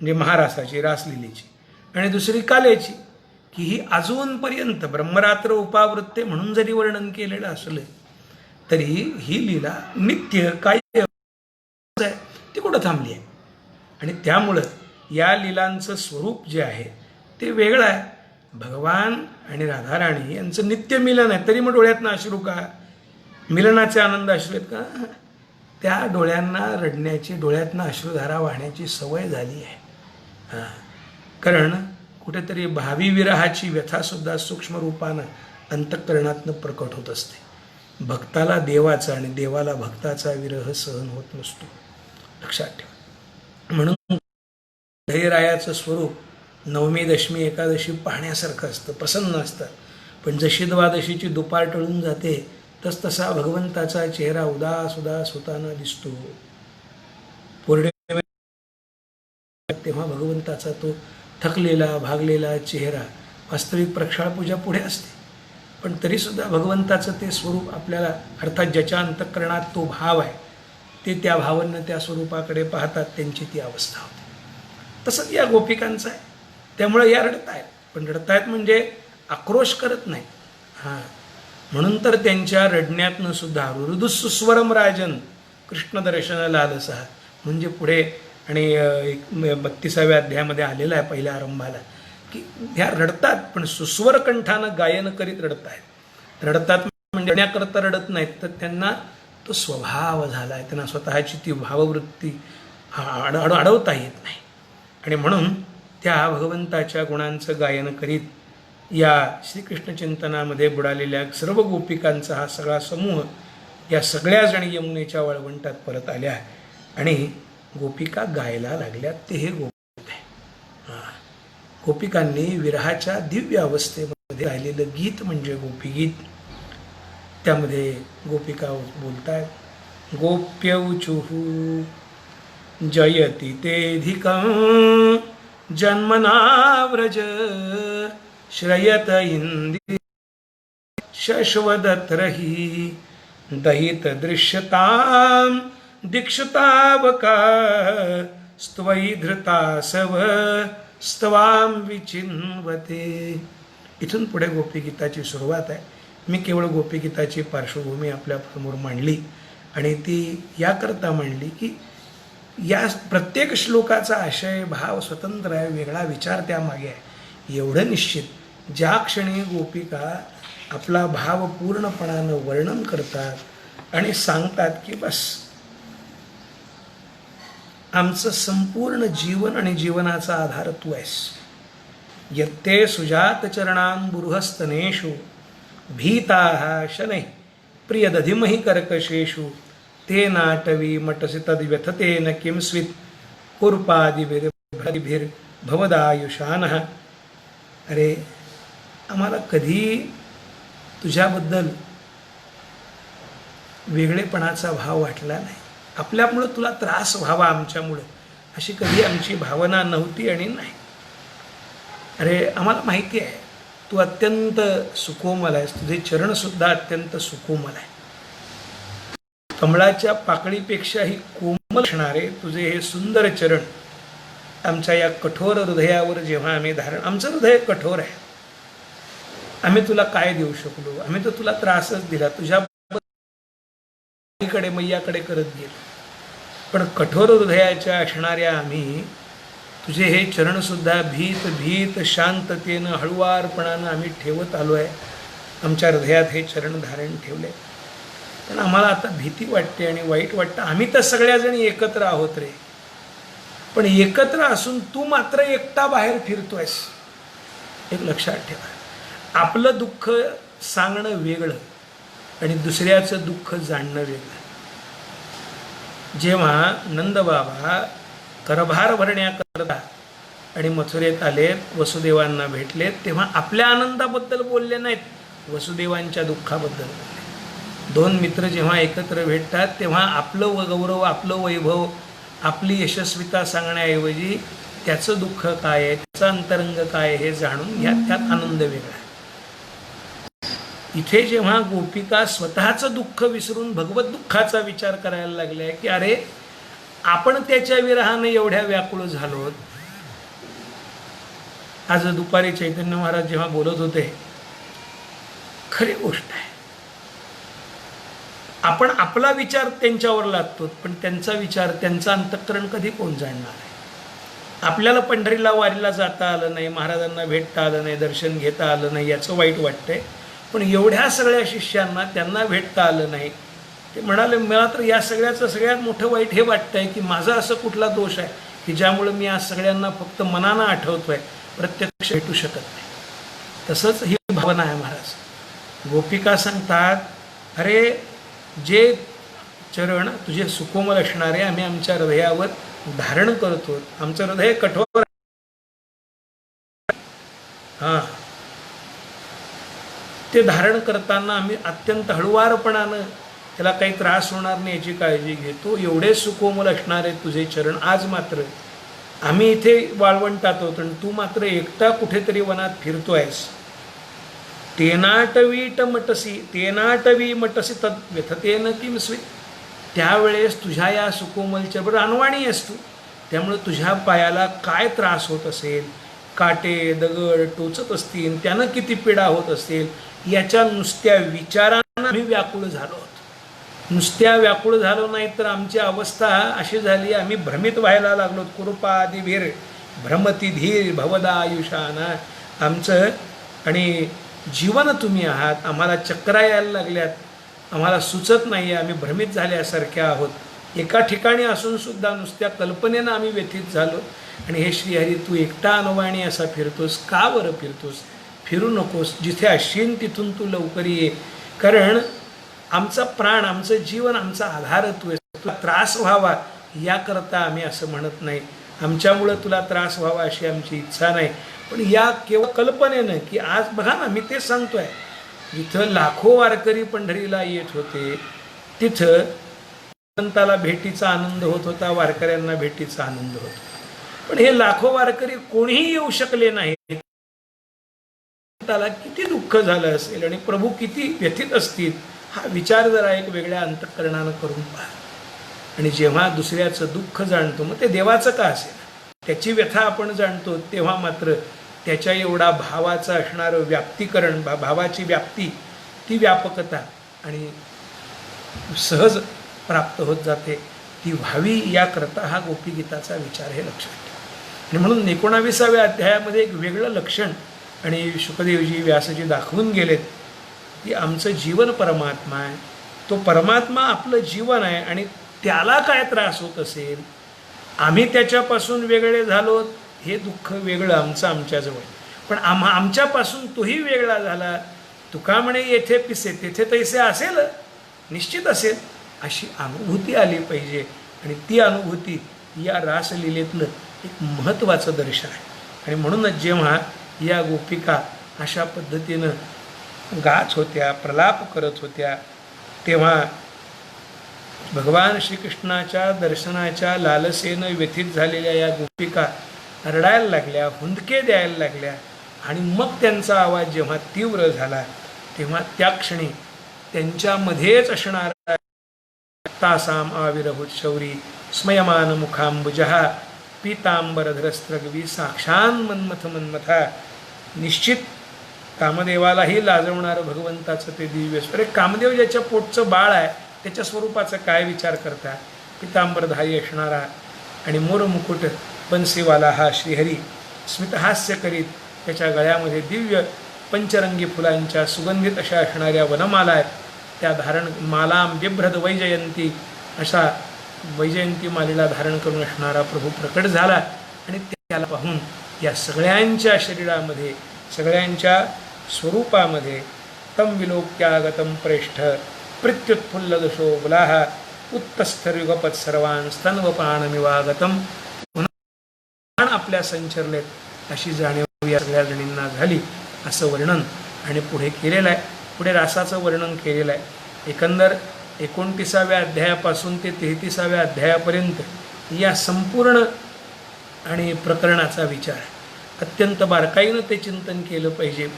म्हणजे महारासाची, रासलीलेची, आणि दुसरी कालेची की ही अजूनपर्यंत ब्रह्मरात्र उपावृत्ते म्हणून जरी वर्णन केलेलं असलं तरी ही लीला नित्य काय आहे ती कुठं थांबली आहे. आणि त्यामुळं या लीलांचं स्वरूप जे आहे ते वेगळं आहे. भगवान आणि राधाराणी यांचं नित्य मिलन आहे, तरी मग डोळ्यातनं अश्रू का? मिलनाचे आनंद अश्रू आहेत का? त्या डोळ्यांना रडण्याची, डोळ्यातनं अश्रुधारा वाहण्याची सवय झाली आहे. कारण कुठेतरी भावी विरहाची व्यथासुद्धा सूक्ष्म रूपानं अंतःकरणातनं प्रकट होत असते. भक्ताला देवाचा आणि देवाला भक्ताचा विरह सहन होत नसतो, लक्षात ठेवा. म्हणून धैर्याचं स्वरूप नवमी, दशमी, एकादशी पाहण्यासारखं असतं, प्रसन्न असतं. पण जशी द्वादशीची दुपार टळून जाते तसा भगवंताचा चेहरा उदास उदास होताना दिसतो. पौर्णिमे तेव्हा भगवंताचा तो थकलेला भागलेला चेहरा, वास्तविक प्रक्षाळपूजा पुढे असते, पण तरीसुद्धा भगवंताचं ते स्वरूप आपल्याला, अर्थात ज्याच्या अंतःकरणात तो भाव आहे ते त्या भावांना त्या स्वरूपाकडे पाहतात, त्यांची ती अवस्था होते. तसंच या गोपिकांचं आहे. त्यामुळे या रडत आहेत, पण रडत आहेत म्हणजे आक्रोश करत नाही. म्हणून तर त्यांच्या रडण्यातनं सुद्धा रुरुदुस्वरम राजन कृष्ण दर्शन लालसा म्हणजे पुढे आणि 32व्या अध्यायामध्ये आलेला आहे पहिल्या आरंभाला, की ह्या रडतात पण सुस्वर कंठानं गायन करीत रडत आहेत. रडतात म्हणजे रडण्याकरता रडत नाहीत, तर त्यांना तो स्वभाव झाला आहे, त्यांना स्वतःची ती भाववृत्ती अडवता येत नाही. आणि म्हणून त्या भगवंताच्या गुणांचं गायन करीत या श्रीकृष्ण चिंतनामध्ये बुडालेल्या सर्व गोपिकांचा हा सगळा समूह या सगळ्या जणी यमुनेच्या वाळवंटात परत आल्या आणि गोपिका गायला लागल्यात. ते हे गोपिक आहे. गोपिकांनी विरहाच्या दिव्य अवस्थेमध्ये राहिलेलं गीत म्हणजे गोपीगीत. त्यामध्ये गोपिका बोलतायत, गोप्यौचुहू जयति तेधिकं जन्मनाव्रज श्रयत इंदी शश्वदत्रहि दहित दृश्यतां दीक्षतावका स्त्वयि धृतासव स्तवां विचिन्वते. इथून पुढे गोपीगीताची सुरुवात आहे. मी केवळ गोपीगीताची पार्श्वभूमी आपल्या समोर मांडली आणि ती याकरता मांडली की या प्रत्येक श्लोकाचा आशय भाव स्वतंत्र आहे, वेगळा विचार त्यामागे आहे. एवढं निश्चित, ज्या क्षणी गोपिका आपला भाव पूर्णपणानं वर्णन करतात आणि सांगतात की बस आमचं संपूर्ण जीवन आणि जीवनाचा आधार तू आहेस. यत्ते सुजात चरणांबुरुहस्तनेषु भीताः शनैः प्रियदधिमहि कर्कशेषु ते नाटवी मटसि तद्व्यथतेन किं स्वित् कुर्पादिभिर्भवदायुषानः. अरे आम्हाला कधी तुझ्याबद्दल वेगळेपणाचा भाव वाटला नाही, आपल्यामुळं तुला त्रास व्हावा आमच्यामुळं अशी कधी आमची भावना नव्हती आणि नाही. अरे आम्हाला माहिती आहे तू अत्यंत सुकोमल आहेस, तुझे चरणसुद्धा अत्यंत सुकोमल आहे. कमळाच्या पाकळीपेक्षाही कोमल असणारे तुझे हे सुंदर चरण आमच्या या कठोर हृदयावर जेव्हा आम्ही आमचं हृदय कठोर आहे, आम्ही तुला काय देऊ शकलो? आम्ही तर तुला त्रासच दिला, तुझ्या मैयाकडे करत गेलो. पण कठोर हृदयाच्या असणाऱ्या आम्ही तुझे हे चरणसुद्धा भीत भीत शांततेनं हळुवारपणानं आम्ही ठेवत आलो आहे. आमच्या हृदयात हे चरण धारण ठेवले. पण आम्हाला आता भीती वाटते आणि वाईट वाटतं. आम्ही तर सगळ्याजणी एकत्र आहोत रे, पण एकत्र असून तू मात्र एकटा बाहेर फिरतोयस. एक लक्षात ठेवा, आपलं दुःख सांगणं वेगळं आणि दुसऱ्याचं दुःख जाणणं वेगळं. जेव्हा नंदबाबा करभार भरण्याकरता आणि मथुरेत आलेत, वसुदेवांना भेटलेत, तेव्हा आपल्या आनंदाबद्दल बोलले नाहीत, वसुदेवांच्या दुःखाबद्दल बोलले. दोन मित्र जेव्हा एकत्र भेटतात तेव्हा आपलं गौरव, आपलं वैभव, आपली यशस्विता सांगण्याऐवजी त्याचं दुःख काय आहे, त्याचं अंतरंग काय आहे हे जाणून घ्या, त्यात आनंद वेगळा आहे. इथे जेव्हा गोपिका स्वतःचं दुःख विसरून भगवत दुःखाचा विचार करायला लागल्या की अरे आपण त्याच्या विरहाने एवढ्या व्याकुळ झालो, आज दुपारी चैतन्य महाराज जेव्हा बोलत होते, खरी गोष्ट आहे, आपण आपला विचार त्यांच्यावर लादतो, पण त्यांचा विचार, त्यांचं अंतःकरण कधी कोण जाणणार आहे? आपल्याला पंढरीला वारीला जाता आलं नाही, महाराजांना भेटता आलं नाही, दर्शन घेता आलं नाही, याचं वाईट वाटतंय. पण एवढ्या सगळ्या शिष्यांना त्यांना भेटता आलं नाही. ते म्हणाले, मला तर या सगळ्याचं सगळ्यात मोठं वाईट हे वाटतंय की माझा असं कुठला दोष आहे की ज्यामुळे मी आज सगळ्यांना फक्त मनानं आठवतोय, प्रत्यक्ष भेटू शकत नाही. तसंच ही भावना आहे महाराज. गोपिका सांगतात, अरे जे चरण तुझे सुकोमल असणारे आम्ही आमच्या हृदयावर धारण करतो. आमचं हृदय कठोर, हां, ते धारण करताना आम्ही अत्यंत हळुवारपणानं, त्याला काही त्रास होणार नाही याची काळजी घेतो. एवढे सुकोमल असणारे तुझे चरण, आज मात्र आम्ही इथे वाळवंटात होतो आणि तू मात्र एकटा कुठेतरी वनात फिरतोयस. तेनाटवी मटसी तद व्यथतेन किम स्वी. त्यावेळेस तुझ्या या सुकोमलच्या बरोबर अनवाणी आहेस तू, त्यामुळे तुझ्या पायाला काय त्रास होत असेल, काटे दगड टोचत असतील, त्यानं किती पीडा होत असेल, याच्या नुसत्या विचारानं आम्ही व्याकुळ झालो आहोत. नुसत्या व्याकुळ झालो नाही तर आमची अवस्था अशी झाली, आम्ही भ्रमित व्हायला लागलो. कृपादिभीर भ्रमती धीर भवदा आयुषाना. आमचं आणि जीवन तुम्ही आहात, आम्हाला चक्रा यायला लागल्यात, आम्हाला सुचत नाही आहे, आम्ही भ्रमित झाल्यासारख्या आहोत. एका ठिकाणी असून सुद्धा नुसत्या कल्पनेनं आम्ही व्यथित झालो. आणि हे श्रीहरी, तू एकटा अनवाणी असा फिरतोस, का बरं फिरतोस? फिरू नकोस, जिथे असशील तिथून तू लवकर ये. कारण आमचा प्राण, आमचं जीवन, आमचा आधार तू आहेस. तुला त्रास व्हावा याकरता आम्ही असं म्हणत नाही, आमच्यामुळं तुला त्रास व्हावा अशी आमची इच्छा नाही. पण या केवळ कल्पनेनं की आज बघा ना, मी तेच सांगतोय, जिथं लाखो वारकरी पंढरीला येत होते, तिथं भगवंताला भेटीचा आनंद होत होता, वारकऱ्यांना भेटीचा आनंद होता. पण हे लाखो वारकरी कोणीही येऊ शकले नाहीत. त्याला किती दुःख झालं असेल आणि प्रभू किती व्यथित असतील, हा विचार जरा एक वेगळ्या अंतःकरणानं करून पहा. आणि जेव्हा दुसऱ्याचं दुःख जाणतो, मग ते देवाचं का असेल, त्याची व्यथा आपण जाणतो, तेव्हा मात्र त्याच्या एवढा भावाचं असणारं व्याप्तीकरण, भावाची व्याप्ती, ती व्यापकता आणि सहज प्राप्त होत जाते, ती व्हावी याकरता हा गोपीगीताचा विचार हे लक्षात ठेवा. आणि म्हणून 19व्या अध्यायामध्ये एक वेगळं लक्षण आणि शुकदेवजी व्यासजी दाखवून गेलेत की आमचं जीवन परमात्मा आहे, तो परमात्मा आपलं जीवन आहे आणि त्याला काय त्रास होत असेल, आम्ही त्याच्यापासून वेगळे झालो, हे दुःख वेगळं आमचं आमच्याजवळ, पण आमच्यापासून तोही वेगळा झाला. तुका म्हणे येथे पिसे तेथे तैसे असेल, निश्चित असेल, अशी अनुभूती आली पाहिजे. आणि ती अनुभूती या रासलीलेतलं एक महत्त्वाचं दर्शन आहे. आणि म्हणूनच जेव्हा या गोपिका अशा पद्धतीनं गात होत्या, प्रलाप करत होत्या, तेव्हा भगवान श्रीकृष्णाच्या दर्शनाच्या लालसेनं व्यथित झालेल्या या गोपिका रडायला लागल्या, हुंदके द्यायला लागल्या. आणि मग त्यांचा आवाज जेव्हा तीव्र झाला, तेव्हा त्या क्षणी त्यांच्यामध्येच असणारा तासाम आविर्भूत शौरी स्मयमान मुखांबुजहा पीतांबरधरस्त्रगवी साक्षान मन्मथ मन्मथा. निश्चित कामदेवालाही लाजवणारं भगवंताचं ते दिव्य. अरे कामदेव ज्याच्या पोटचं बाळ आहे, त्याच्या स्वरूपाचा काय विचार करता? पितांबरधारी असणारा आणि मोरमुकुट बन्सीवाला हा श्रीहरी स्मितहास्य करीत, त्याच्या गळ्यामध्ये दिव्य पंचरंगी फुलांच्या सुगंधित अशा असणाऱ्या वनमाला आहेत, त्या धारण मालाम बिभ्रद वैजयंती, अशा वैजयंती मालेला धारण करून असणारा प्रभू प्रकट झाला. आणि त्याला पाहून या सगळ्यांच्या शरीरामध्ये, सगळ्यांच्या स्वरूपामध्ये तम विलोक्यागतम प्रेष्ठ प्रत्युत्फुल्लदशो बुलाह उत्तस्थयुगपत सर्वान स्तन्वपाणमिवागतम. आपल्या संचरलेत अशी जाणीव या सगळ्या जणींना झाली, असं वर्णन आणि पुढे केलेलं आहे. पुढे रासाचं वर्णन केलेलं आहे. एकंदर 29व्या अध्यायापासून ते 33व्या अध्यायापर्यंत या संपूर्ण आणि प्रकरणाचा विचार आहे. अत्यंत बारकाईनं ते चिंतन केलं पाहिजे.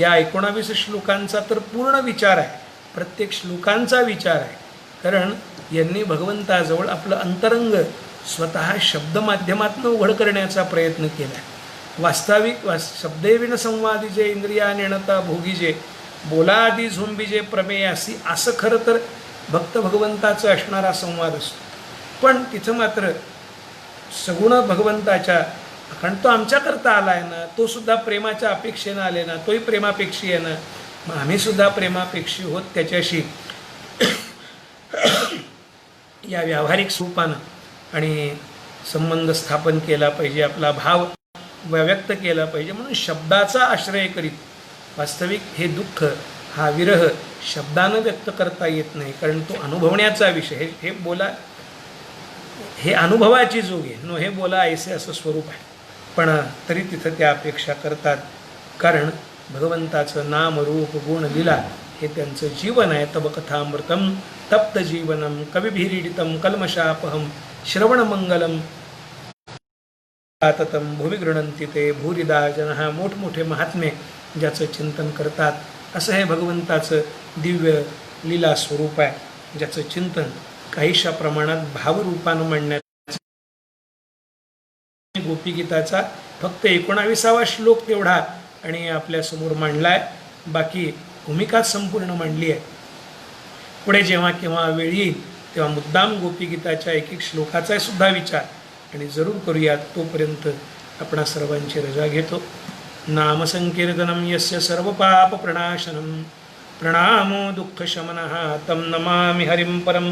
या 19 श्लोकांचा तर पूर्ण विचार आहे, प्रत्येक श्लोकांचा विचार आहे. कारण यांनी भगवंताजवळ आपलं अंतरंग स्वतः शब्द माध्यमातून उघड करण्याचा प्रयत्न केला आहे. वास्तविक शब्देविन संवादीजे इंद्रिया नेणता भोगीजे बोलादी झुंबीजे प्रमेयासी, असं खरं तर भक्त भगवंताचं असणारा संवाद असतो. पण तिथं मात्र सगुण भगवंताच्या, कारण तो आमच्याकरता आला आहे ना, तो सुद्धा प्रेमाच्या अपेक्षेनं आले ना, तोही प्रेमापेक्षी आहे ना, मग आम्ही सुद्धा प्रेमापेक्षी होत त्याच्याशी या व्यावहारिक स्वरूपानं आणि संबंध स्थापन केला पाहिजे, आपला भाव व्यक्त केला पाहिजे. म्हणून शब्दाचा आश्रय करीत वास्तविक हे दुःख, हा विरह शब्दानं व्यक्त करता येत नाही, कारण तो अनुभवण्याचा विषय. हे बोला, हे अनुभवाची जोग आहे, नो हे बोला ऐसे असं स्वरूप आहे. पण तरी तिथं त्या अपेक्षा करतात, कारण भगवंताचं नाम रूप गुण लीला हे त्यांचं जीवन आहे. तब कथामृतम तप्त जीवनम कविभिरीडितम कल्मशापहम श्रवणमंगलम आततम भूमी गृणंती ते भूरिदा जनहा. मोठमोठे महात्मे ज्याचं चिंतन करतात, असं हे भगवंताचं दिव्य लीला स्वरूप आहे, ज्याचं चिंतन काहीशा प्रमाणात भावरूपानं मांडण्यात. गोपीगीताचा फक्त 19वा श्लोक तेवढा आणि आपल्यासमोर मांडलाय, बाकी भूमिकाच संपूर्ण मांडली आहे. पुढे जेव्हा केव्हा वेळ येईल तेव्हा मुद्दाम गोपीगीताच्या एक एक श्लोकाचा सुद्धा विचार आणि जरूर करूयात. तोपर्यंत आपणा सर्वांची रजा घेतो. नामसंकीर्तनम यस्य सर्व पाप प्रणाशनम प्रणामो दुःखशमनः तं नमामि हरिं परं.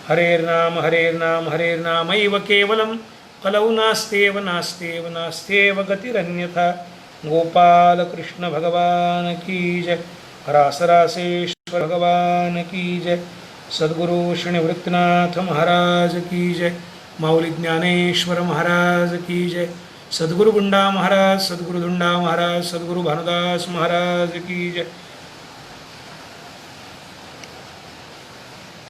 हरेर्नाम हरेर्नाम हरेर्नामैव केवलं कलौ नास्तेव नास्तेव नास्तेव गतिरन्यथा. गोपाल कृष्ण भगवान की जय. रासरासेश्वर भगवान की जय. सद्गुरु श्री निवृत्तनाथ महाराज की जय. माऊली ज्ञानेश्वर महाराज की जय. सद्गुरु गुंडा महाराज, सद्गुरु धुंडा महाराज, सद्गुरु भानुदास महाराज की जय.